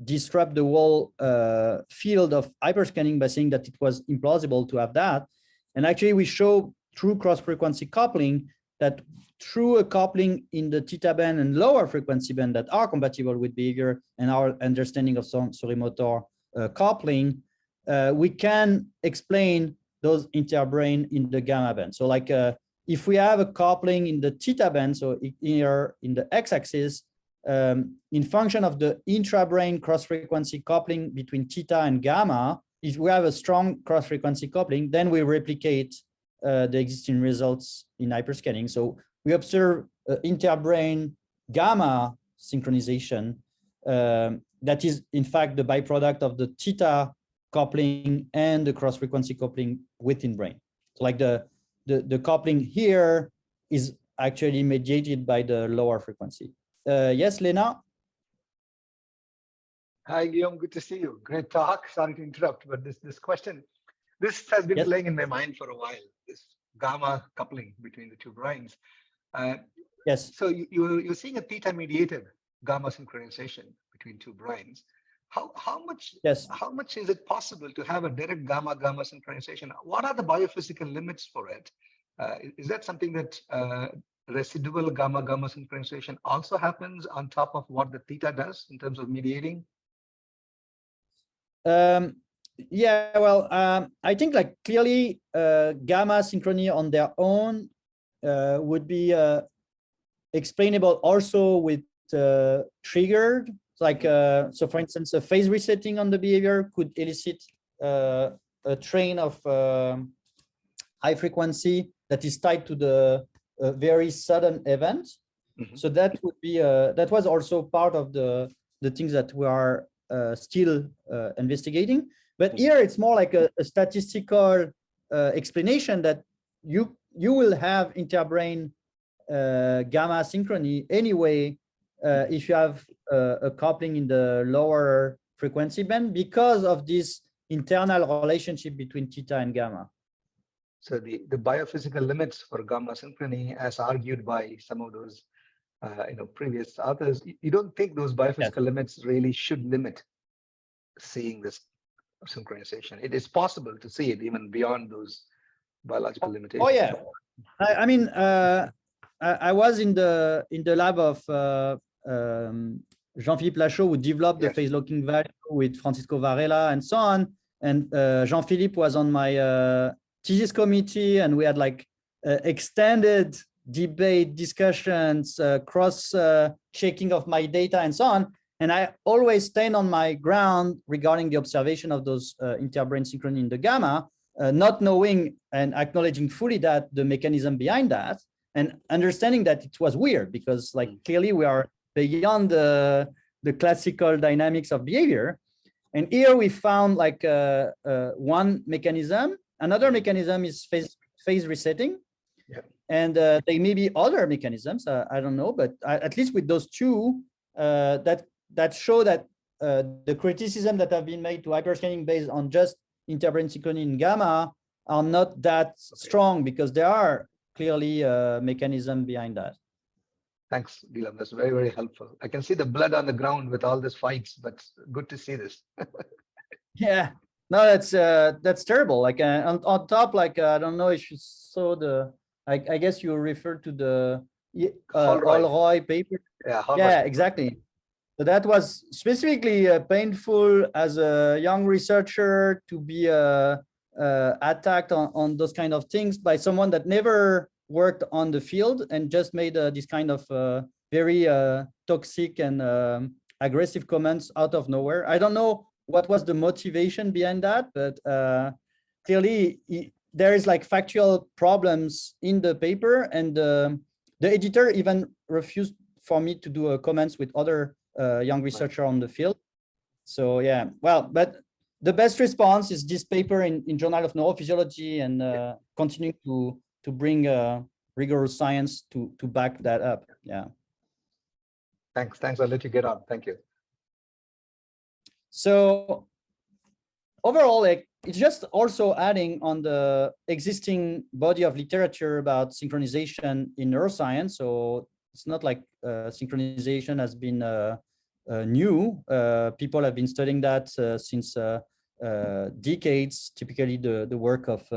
disrupt the whole field of hyperscanning by saying that it was implausible to have that. And actually we show through cross-frequency coupling that through a coupling in the theta band and lower frequency band that are compatible with behavior and our understanding of sensorimotor coupling, we can explain those interbrain in the gamma band. So like if we have a coupling in the theta band, so here in the x-axis, in function of the intrabrain cross-frequency coupling between theta and gamma, if we have a strong cross-frequency coupling, then we replicate the existing results in hyperscanning. So we observe interbrain gamma synchronization that is in fact the byproduct of the theta coupling and the cross-frequency coupling within brain. So like the coupling here is actually mediated by the lower frequency. Yes, Lena? Hi, Guillaume, good to see you. Great talk. Sorry to interrupt, but this question, this has been playing in my mind for a while, this gamma coupling between the two brains. Yes. So you're seeing a theta-mediated gamma synchronization between two brains. How much is it possible to have a direct gamma synchronization? What are the biophysical limits for it? Is that something that residual gamma synchronization also happens on top of what the theta does in terms of mediating? Yeah, well, I think like clearly gamma synchrony on their own would be explainable also with triggered, like so for instance, a phase resetting on the behavior could elicit a train of high frequency that is tied to the very sudden event. So that would be that was also part of the things that we are still investigating. But here it's more like a statistical explanation that you will have interbrain gamma synchrony anyway if you have a coupling in the lower frequency band because of this internal relationship between theta and gamma. So the biophysical limits for gamma synchrony, as argued by some of those previous authors, you don't think those biophysical limits really should limit seeing this synchronization? It is possible to see it even beyond those biological limitations. Oh yeah, I mean, I was in the lab of Jean-Philippe Lachaud, who developed the phase locking value with Francisco Varela and so on. And Jean-Philippe was on my thesis committee, and we had like extended debate, discussions, cross checking of my data and so on. And I always stand on my ground regarding the observation of those interbrain synchrony in the gamma, not knowing and acknowledging fully that the mechanism behind that, and understanding that it was weird because like clearly we are beyond the classical dynamics of behavior. And here we found like one mechanism. Another mechanism is phase resetting. And there may be other mechanisms, I don't know, but at least with those two, that show that the criticism that have been made to hyperscanning based on just interbrain synchrony in gamma are not that strong because there are clearly a mechanism behind that. Thanks, Guillaume. That's very, very helpful. I can see the blood on the ground with all these fights, but good to see this. Yeah, no, that's terrible. Like on top, like I don't know if you saw the. I guess you referred to the Holroyd paper. Yeah, exactly. So that was specifically painful as a young researcher to be attacked on those kind of things by someone that never worked on the field and just made this kind of very toxic and aggressive comments out of nowhere. I don't know what was the motivation behind that, but clearly there is like factual problems in the paper, and the editor even refused for me to do comments with other young researcher on the field. So yeah, well, but the best response is this paper in Journal of Neurophysiology, and continuing to bring rigorous science to back that up. Yeah. Thanks. I'll let you get on. Thank you. So overall, like, it's just also adding on the existing body of literature about synchronization in neuroscience. So it's not like synchronization has been new. People have been studying that since decades. Typically, the work of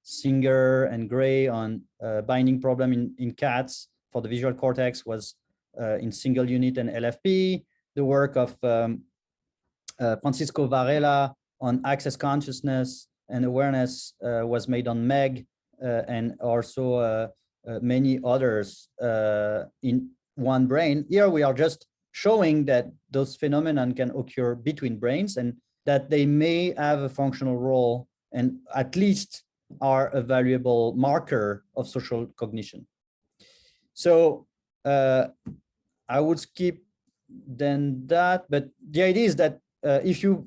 Singer and Gray on binding problem in cats for the visual cortex was in single unit and LFP. The work of Francisco Varela on access consciousness and awareness was made on MEG, and also many others in one brain. Here we are just showing that those phenomena can occur between brains and that they may have a functional role and at least are a valuable marker of social cognition. So I would skip then that, but the idea is that if you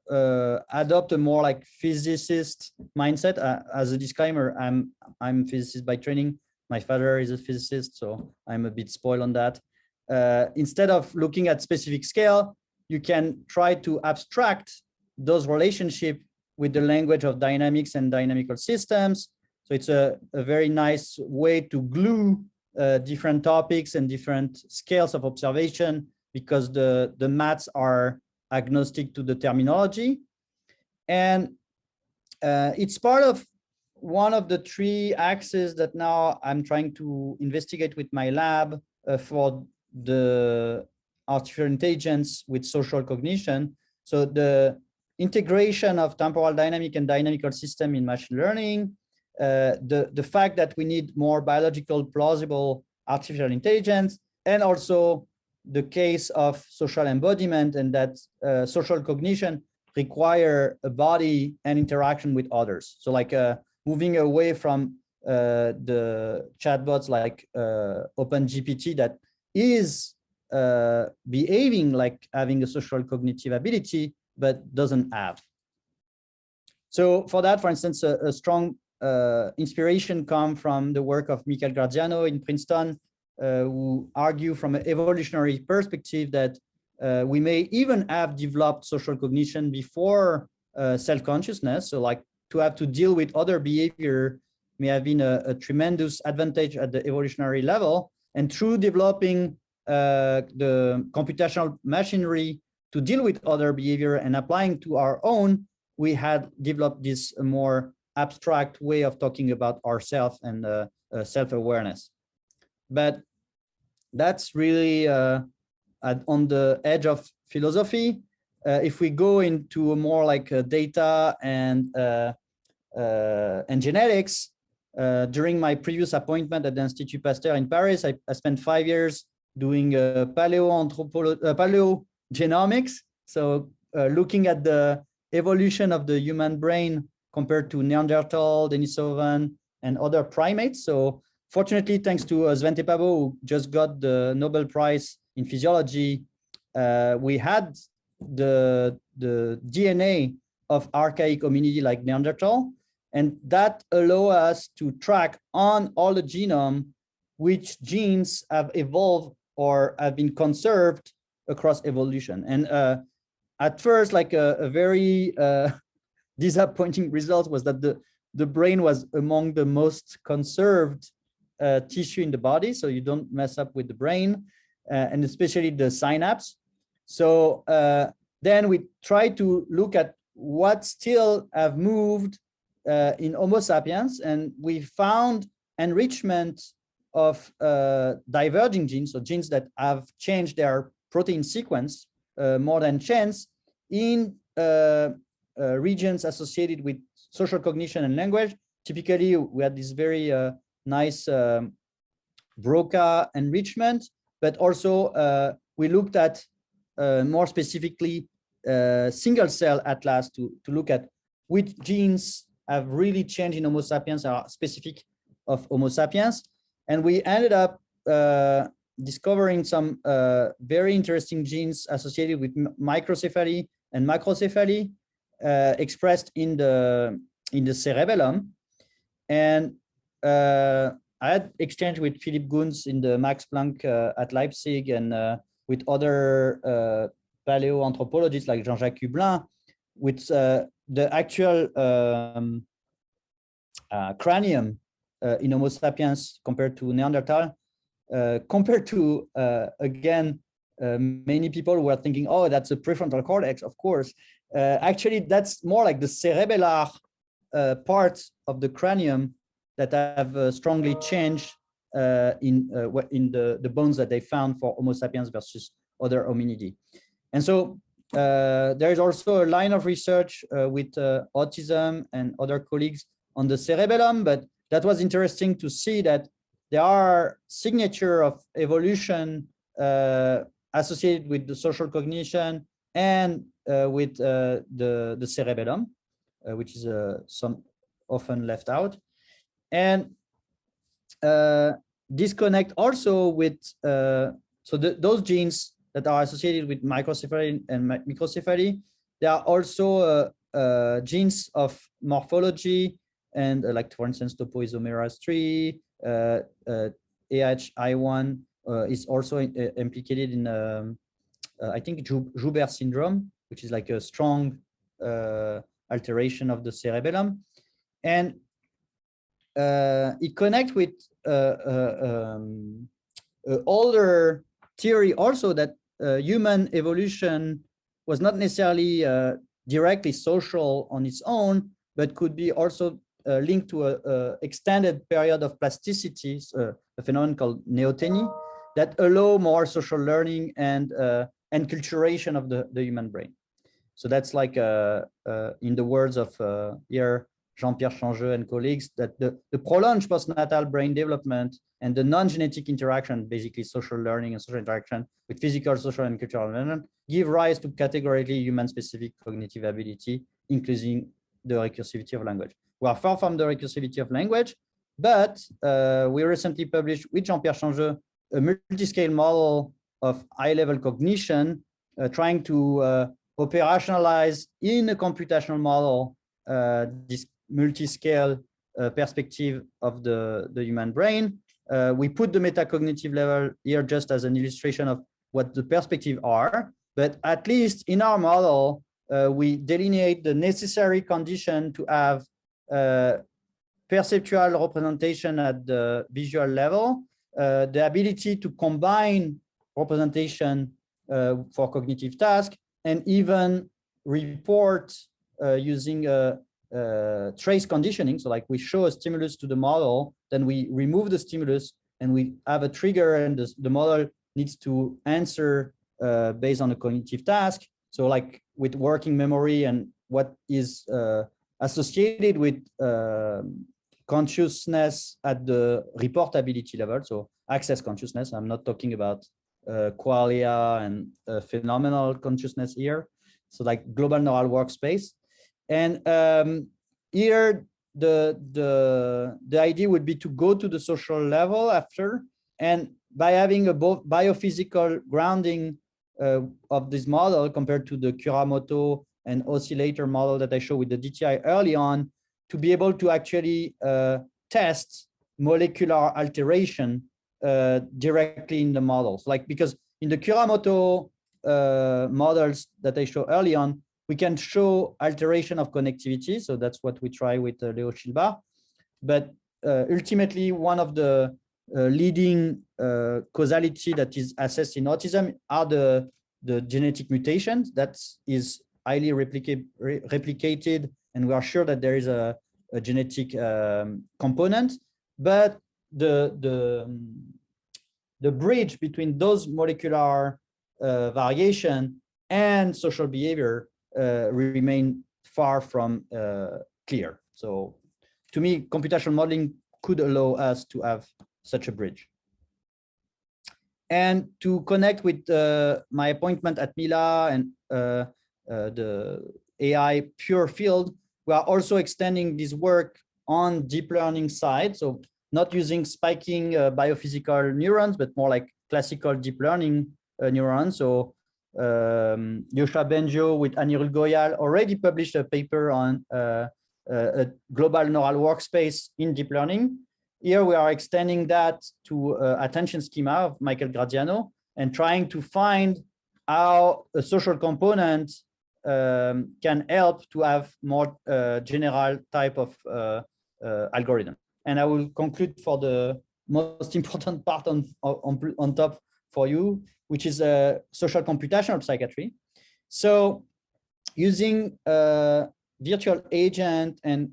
adopt a more like physicist mindset, as a disclaimer, I'm a physicist by training. My father is a physicist, so I'm a bit spoiled on that. Instead of looking at specific scale, you can try to abstract those relationships with the language of dynamics and dynamical systems. So it's a very nice way to glue different topics and different scales of observation, because the maths are agnostic to the terminology. And it's part of one of the three axes that now I'm trying to investigate with my lab for the artificial intelligence with social cognition. So the integration of temporal dynamic and dynamical system in machine learning, the fact that we need more biological plausible artificial intelligence, and also the case of social embodiment, and that social cognition require a body and interaction with others. So like moving away from the chatbots like OpenGPT that is behaving like having a social cognitive ability, but doesn't have. So for that, for instance, a strong inspiration comes from the work of Michael Graziano in Princeton, who argue from an evolutionary perspective that we may even have developed social cognition before self-consciousness. So like to have to deal with other behavior may have been a tremendous advantage at the evolutionary level. And through developing the computational machinery to deal with other behavior and applying to our own, we had developed this more abstract way of talking about ourselves and self-awareness. But that's really on the edge of philosophy. If we go into more like data and genetics, during my previous appointment at the Institut Pasteur in Paris, I spent 5 years doing paleogenomics. So looking at the evolution of the human brain compared to Neanderthal, Denisovan, and other primates. So fortunately, thanks to Svante Pääbo, who just got the Nobel Prize in Physiology, we had the DNA of archaic hominidae like Neanderthal, and that allows us to track on all the genome which genes have evolved or have been conserved across evolution. And at first, like a very disappointing result was that the brain was among the most conserved tissue in the body, so you don't mess up with the brain, and especially the synapse. So then we try to look at what still have moved in Homo sapiens, and we found enrichment of diverging genes, so genes that have changed their protein sequence more than chance in regions associated with social cognition and language. Typically, we had this very nice BRCA enrichment, but also we looked at more specifically single cell atlas to look at which genes have really changed in Homo sapiens, are specific of Homo sapiens. And we ended up discovering some very interesting genes associated with microcephaly and macrocephaly expressed in the cerebellum. And I had exchange with Philipp Gunz in the Max Planck at Leipzig, and with other paleoanthropologists like Jean-Jacques Hublin, with the actual cranium in Homo sapiens compared to Neanderthal, compared to, again, many people were thinking, oh, that's a prefrontal cortex, of course. Actually, that's more like the cerebellar parts of the cranium that have strongly changed in the bones that they found for Homo sapiens versus other hominidae. And so there is also a line of research with autism and other colleagues on the cerebellum, but that was interesting to see that there are signature of evolution associated with the social cognition and with the cerebellum, which is some often left out. And disconnect also with, those genes that are associated with microcephaly and microcephaly, there are also genes of morphology, and like, for instance, topoisomerase 3, AHI1 is also implicated in, I think, Joubert syndrome, which is like a strong alteration of the cerebellum. And it connects with older theory also that human evolution was not necessarily directly social on its own, but could be also linked to a extended period of plasticity, a phenomenon called neoteny, that allow more social learning and enculturation of the human brain. So that's like, in the words of here, Jean-Pierre Changeux and colleagues, that the prolonged postnatal brain development and the non-genetic interaction, basically social learning and social interaction with physical, social, and cultural learning, give rise to categorically human-specific cognitive ability, including the recursivity of language. We are far from the recursivity of language, but we recently published with Jean-Pierre Changeux a multi-scale model of high-level cognition, trying to operationalize in a computational model this multi-scale perspective of the human brain. We put the metacognitive level here just as an illustration of what the perspectives are, but at least in our model, we delineate the necessary condition to have perceptual representation at the visual level, the ability to combine representation for cognitive task, and even report using trace conditioning. So like we show a stimulus to the model, then we remove the stimulus and we have a trigger, and the model needs to answer based on a cognitive task. So like with working memory and what is associated with consciousness at the reportability level, so access consciousness. I'm not talking about qualia and phenomenal consciousness here. So like global neural workspace. And here the idea would be to go to the social level after, and by having a biophysical grounding of this model compared to the Kuramoto and oscillator model that I showed with the DTI early on, to be able to actually test molecular alteration directly in the models. Like, because in the Kuramoto models that I showed early on, we can show alteration of connectivity. So that's what we try with Leo Schilbar. But ultimately, one of the leading causality that is assessed in autism are the genetic mutations. That is highly replicated, and we are sure that there is a genetic component. But the bridge between those molecular variation and social behavior remain far from clear. So to me, computational modeling could allow us to have such a bridge. And to connect with my appointment at Mila and the AI pure field, we are also extending this work on deep learning side. So not using spiking biophysical neurons, but more like classical deep learning neurons. So Yosha Benjo with Anirul Goyal already published a paper on a global neural workspace in deep learning. Here we are extending that to attention schema of Michael Gradiano and trying to find how a social component can help to have more general type of algorithm. And I will conclude for the most important part on top for you, which is social computational psychiatry. So using virtual agent and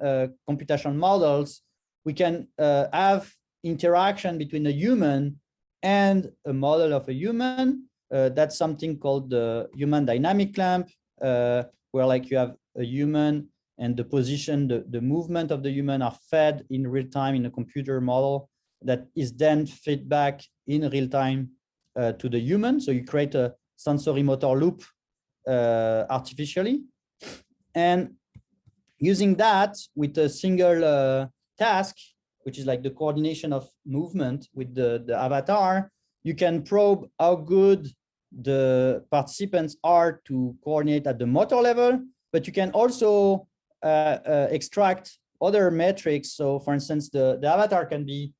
computational models, we can have interaction between a human and a model of a human. That's something called the human dynamic clamp, where like you have a human and the position, the movement of the human are fed in real time in a computer model that is then fed back in real time to the human. So you create a sensory motor loop artificially. And using that with a single task, which is like the coordination of movement with the avatar, you can probe how good the participants are to coordinate at the motor level, but you can also extract other metrics. So for instance, the avatar can be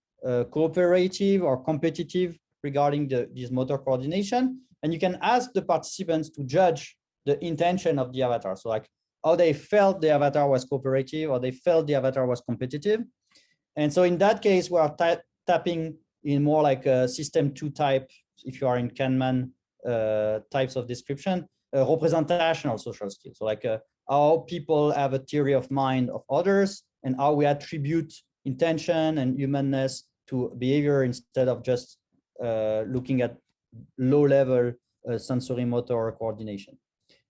cooperative or competitive regarding this motor coordination. And you can ask the participants to judge the intention of the avatar. So like how they felt the avatar was cooperative or they felt the avatar was competitive. And so in that case, we are tapping in more like a system 2 type, if you are in Kahneman types of description, representational social skills. So like how people have a theory of mind of others and how we attribute intention and humanness to behavior instead of just looking at low-level sensory motor coordination.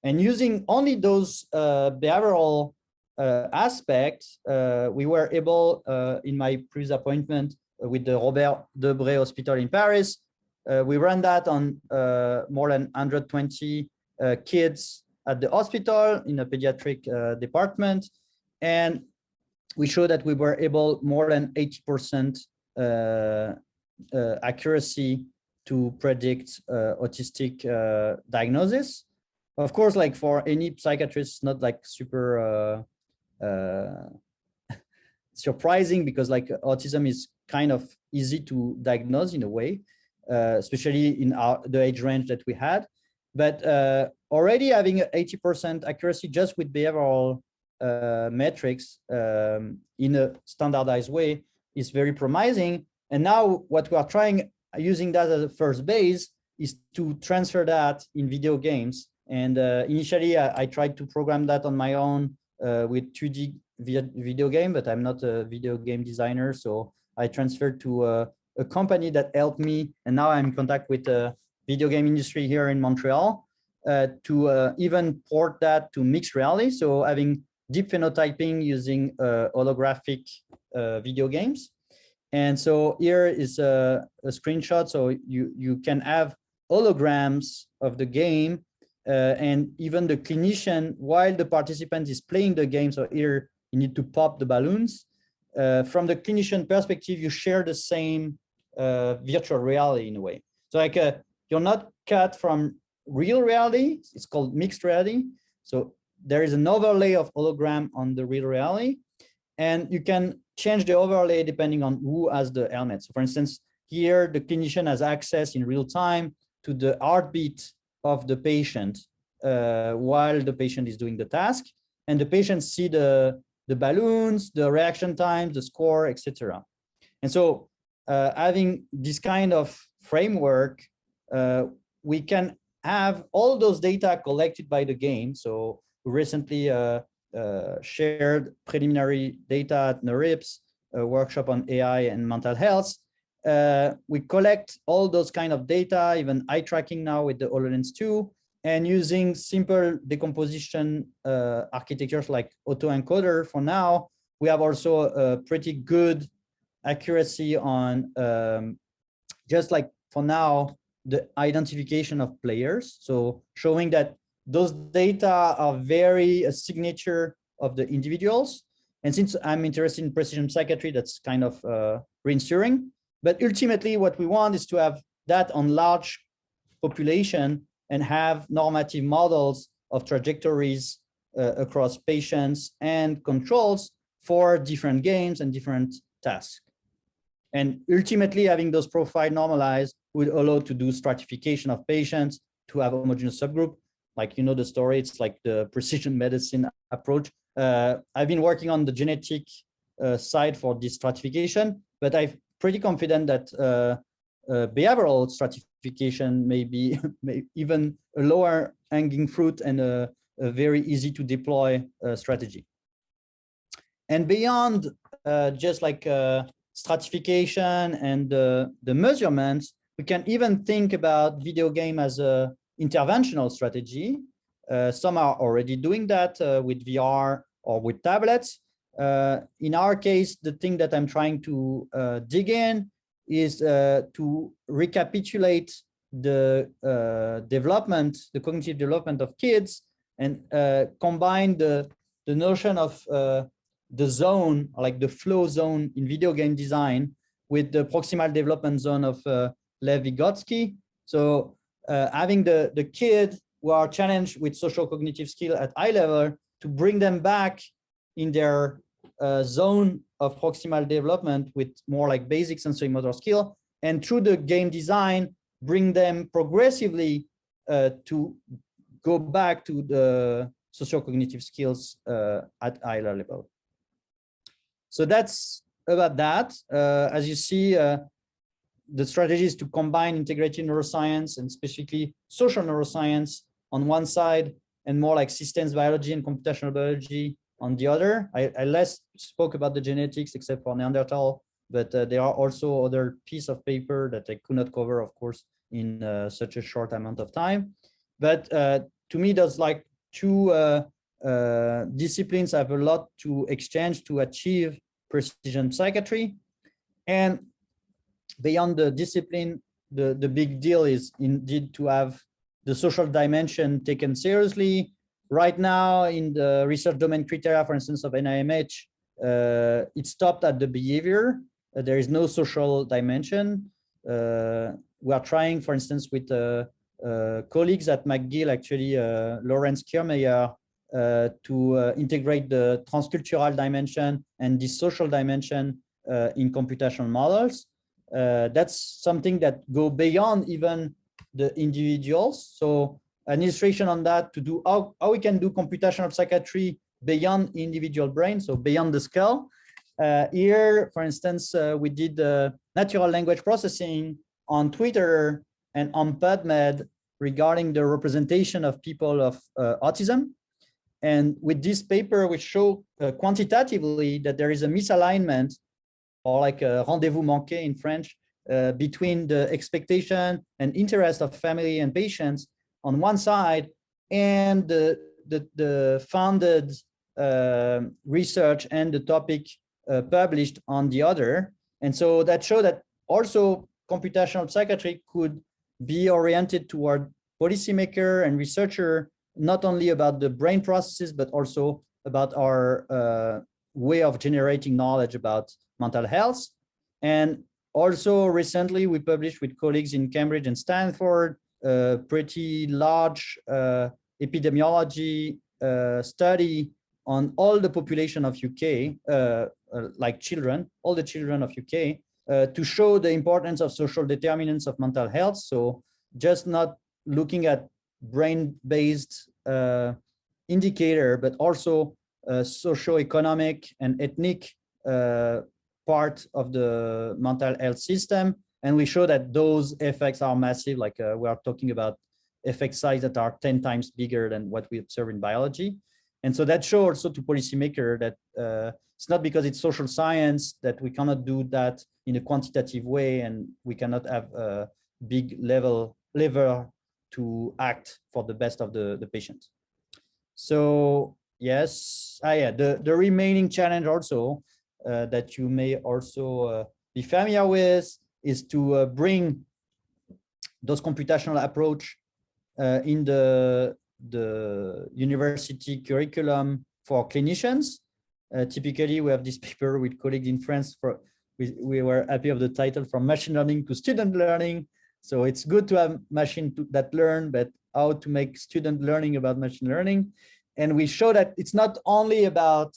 And using only those behavioral aspects, we were able, in my previous appointment with the Robert Debré Hospital in Paris, we ran that on more than 120 kids at the hospital in a pediatric department. And we showed that we were able more than 80% accuracy to predict autistic diagnosis. Of course, like for any psychiatrist, not like super surprising, because like autism is kind of easy to diagnose in a way, especially in the age range that we had. But already having 80% accuracy just with behavioral metrics in a standardized way is very promising. And now what we are trying, using that as a first base, is to transfer that in video games. And initially, I tried to program that on my own with 2D video game, but I'm not a video game designer. So I transferred to a company that helped me. And now I'm in contact with the video game industry here in Montreal to even port that to mixed reality. So having deep phenotyping using holographic video games. And so here is a screenshot. So you can have holograms of the game and even the clinician while the participant is playing the game. So here you need to pop the balloons. From the clinician perspective, you share the same virtual reality in a way. So like you're not cut from real reality. It's called mixed reality. So there is an overlay of hologram on the real reality. And you can change the overlay depending on who has the helmet. So for instance, here the clinician has access in real time to the heartbeat of the patient while the patient is doing the task. And the patient see the balloons, the reaction times, the score, etc. And so having this kind of framework, we can have all those data collected by the game. So we recently shared preliminary data at NeurIPS, a workshop on AI and mental health. We collect all those kind of data, even eye tracking now with the HoloLens 2, and using simple decomposition architectures like autoencoder for now, we have also a pretty good accuracy on just like for now, the identification of players. So showing that those data are very a signature of the individuals. And since I'm interested in precision psychiatry, that's kind of reassuring. But ultimately, what we want is to have that on large population and have normative models of trajectories across patients and controls for different games and different tasks. And ultimately, having those profiles normalized would allow to do stratification of patients, to have a homogeneous subgroup. Like, you know, the story, it's like the precision medicine approach. I've been working on the genetic side for this stratification, but I'm pretty confident that behavioral stratification may be even a lower hanging fruit and a very easy to deploy strategy. And beyond just like stratification and the measurements, we can even think about video game as a interventional strategy. Some are already doing that with VR or with tablets. In our case, the thing that I'm trying to dig in is to recapitulate the development, the cognitive development of kids, and combine the notion of the zone, like the flow zone in video game design, with the proximal development zone of Lev Vygotsky. So having the kid who are challenged with social cognitive skill at high level to bring them back in their zone of proximal development with more like basic sensory motor skill, and through the game design, bring them progressively to go back to the social cognitive skills at higher level. So that's about that. As you see, the strategy is to combine integrated neuroscience and specifically social neuroscience on one side, and more like systems biology and computational biology on the other. I less spoke about the genetics except for Neanderthal, but there are also other pieces of paper that I could not cover, of course, in such a short amount of time. But to me, there's like two disciplines have a lot to exchange to achieve precision psychiatry. And beyond the discipline, the big deal is indeed to have the social dimension taken seriously. Right now, in the research domain criteria, for instance, of NIMH, it stopped at the behavior. There is no social dimension. we are trying, for instance, with colleagues at McGill, actually, Lawrence Kiermaier, to integrate the transcultural dimension and the social dimension in computational models. That's something that go beyond even the individuals. So an illustration on that to do how we can do computational psychiatry beyond individual brain, so beyond the skull. Here, for instance, we did natural language processing on Twitter and on PubMed regarding the representation of people of autism. And with this paper, we show quantitatively that there is a misalignment, or like a rendezvous manqué in French, between the expectation and interest of family and patients on one side and the founded research and the topic published on the other. And so that showed that also computational psychiatry could be oriented toward policymaker and researcher, not only about the brain processes, but also about our way of generating knowledge about mental health. And also recently we published with colleagues in Cambridge and Stanford a pretty large epidemiology study on all the population of UK, like children, all the children of UK, to show the importance of social determinants of mental health. So just not looking at brain-based indicator, but also socio-economic and ethnic part of the mental health system. And we show that those effects are massive, like we are talking about effect size that are 10 times bigger than what we observe in biology. And so that shows also to policymaker that it's not because it's social science that we cannot do that in a quantitative way, and we cannot have a big lever to act for the best of the patient. So yes, the remaining challenge also that you may also be familiar with is to bring those computational approach in the university curriculum for clinicians. Typically, we have this paper with colleagues in France. We were happy of the title, From Machine Learning to Student Learning. So it's good to have machine that learn, but how to make student learning about machine learning. And we show that it's not only about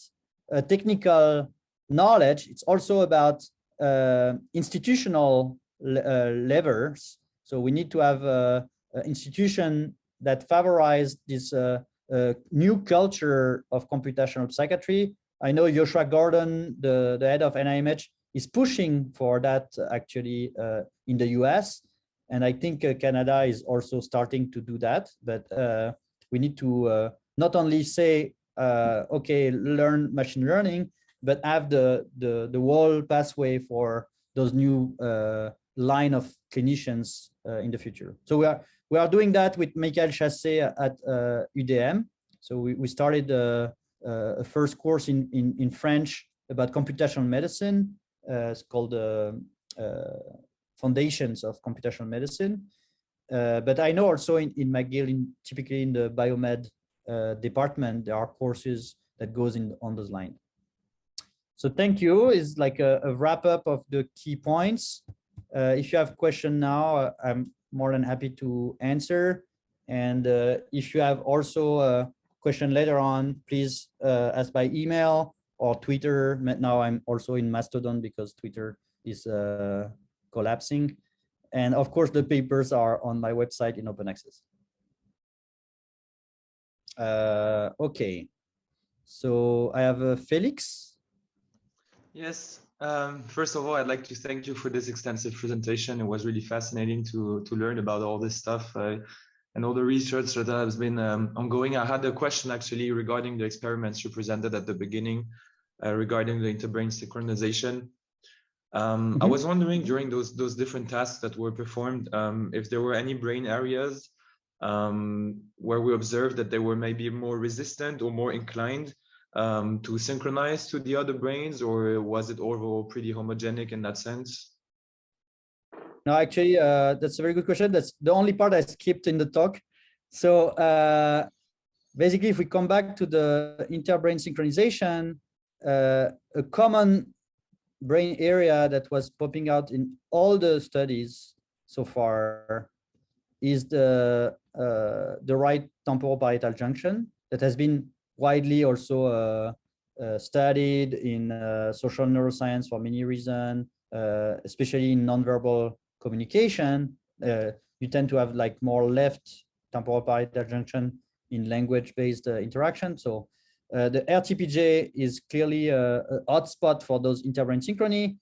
technical knowledge, it's also about institutional levers. So we need to have an institution that favorize this new culture of computational psychiatry. I know Joshua Gordon, the head of NIMH, is pushing for that actually in the US. And I think Canada is also starting to do that. But we need to not only say, okay, learn machine learning, but have the whole pathway for those new line of clinicians in the future. So we are doing that with Michael Chassé at UdeM. So we started a first course in French about computational medicine. It's called Foundations of Computational Medicine. But I know also in McGill, typically in the biomed department, there are courses that goes on those lines. So thank you. Is like a wrap up of the key points. If you have a question now, I'm more than happy to answer. And if you have also a question later on, please ask by email or Twitter. Now I'm also in Mastodon because Twitter is collapsing. And of course, the papers are on my website in open access. Okay, so I have Felix. Yes, first of all, I'd like to thank you for this extensive presentation. It was really fascinating to learn about all this stuff and all the research that has been ongoing. I had a question actually regarding the experiments you presented at the beginning regarding the interbrain synchronization. I was wondering during those different tasks that were performed, if there were any brain areas where we observed that they were maybe more resistant or more inclined to synchronize to the other brains, or was it overall pretty homogenic in that sense? No, actually, that's a very good question. That's the only part I skipped in the talk. So basically, if we come back to the interbrain synchronization, a common brain area that was popping out in all the studies so far is the right temporal parietal junction that has been widely also studied in social neuroscience for many reasons, especially in nonverbal communication. You tend to have like more left temporal parietal junction in language-based interaction. So the RTPJ is clearly a hotspot for those interbrain synchrony.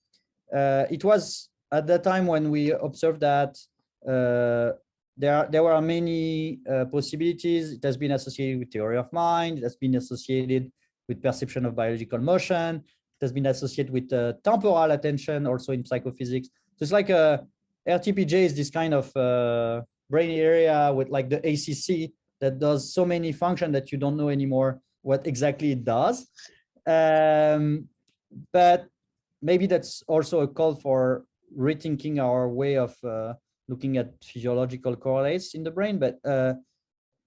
It was at the time when we observed that there were many possibilities. It has been associated with theory of mind. It has been associated with perception of biological motion. It has been associated with temporal attention, also in psychophysics. So it's like RTPJ is this kind of brain area with like the ACC that does so many functions that you don't know anymore what exactly it does. But maybe that's also a call for rethinking our way of looking at physiological correlates in the brain. But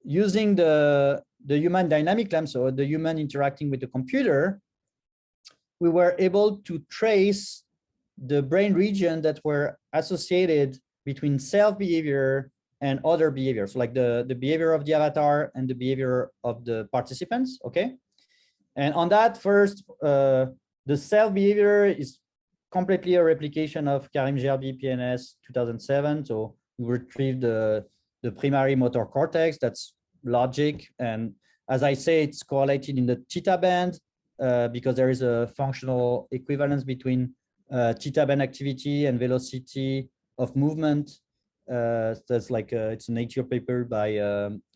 using the human dynamic lamp, so the human interacting with the computer, we were able to trace the brain region that were associated between self behavior and other behaviors, like the behavior of the avatar and the behavior of the participants, okay? And on that first, the self behavior is completely a replication of Karim Gerbi PNS 2007. So we retrieved the primary motor cortex, that's logic. And as I say, it's correlated in the theta band because there is a functional equivalence between theta band activity and velocity of movement. That's like it's a Nature paper by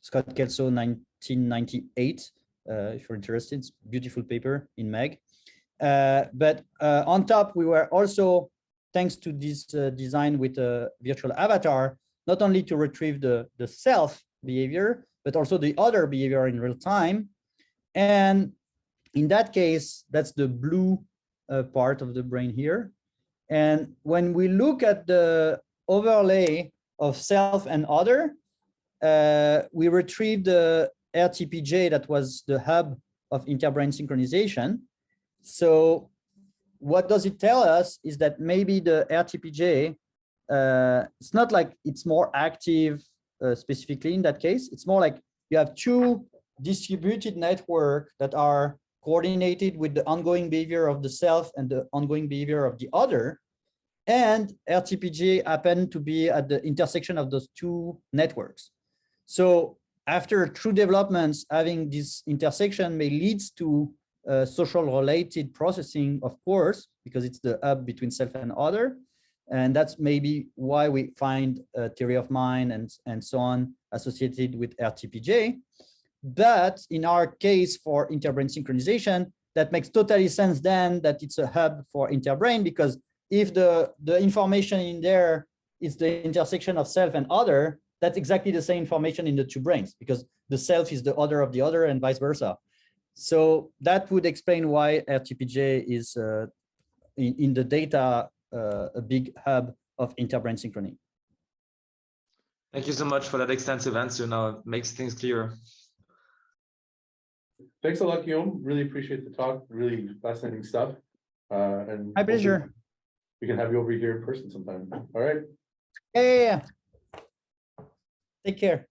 Scott Kelso, 1998. If you're interested, it's a beautiful paper in MEG. But on top, we were also, thanks to this design with a virtual avatar, not only to retrieve the self behavior, but also the other behavior in real time. And in that case, that's the blue part of the brain here. And when we look at the overlay of self and other, we retrieved the RTPJ that was the hub of interbrain synchronization. So what does it tell us is that maybe the RTPJ, it's not like it's more active specifically in that case. It's more like you have two distributed networks that are coordinated with the ongoing behavior of the self and the ongoing behavior of the other. And RTPJ happen to be at the intersection of those two networks. So after true developments, having this intersection may lead to social related processing, of course, because it's the hub between self and other. And that's maybe why we find theory of mind and so on associated with RTPJ. But in our case for interbrain synchronization, that makes totally sense then that it's a hub for interbrain, because if the information in there is the intersection of self and other, that's exactly the same information in the two brains, because the self is the other of the other and vice versa. So that would explain why RTPJ is in the data a big hub of interbrain synchrony. Thank you so much for that extensive answer. Now it makes things clearer. Thanks a lot, Guillaume. Really appreciate the talk. Really fascinating stuff. And my pleasure. We can have you over here in person sometime. All right. Yeah. Take care.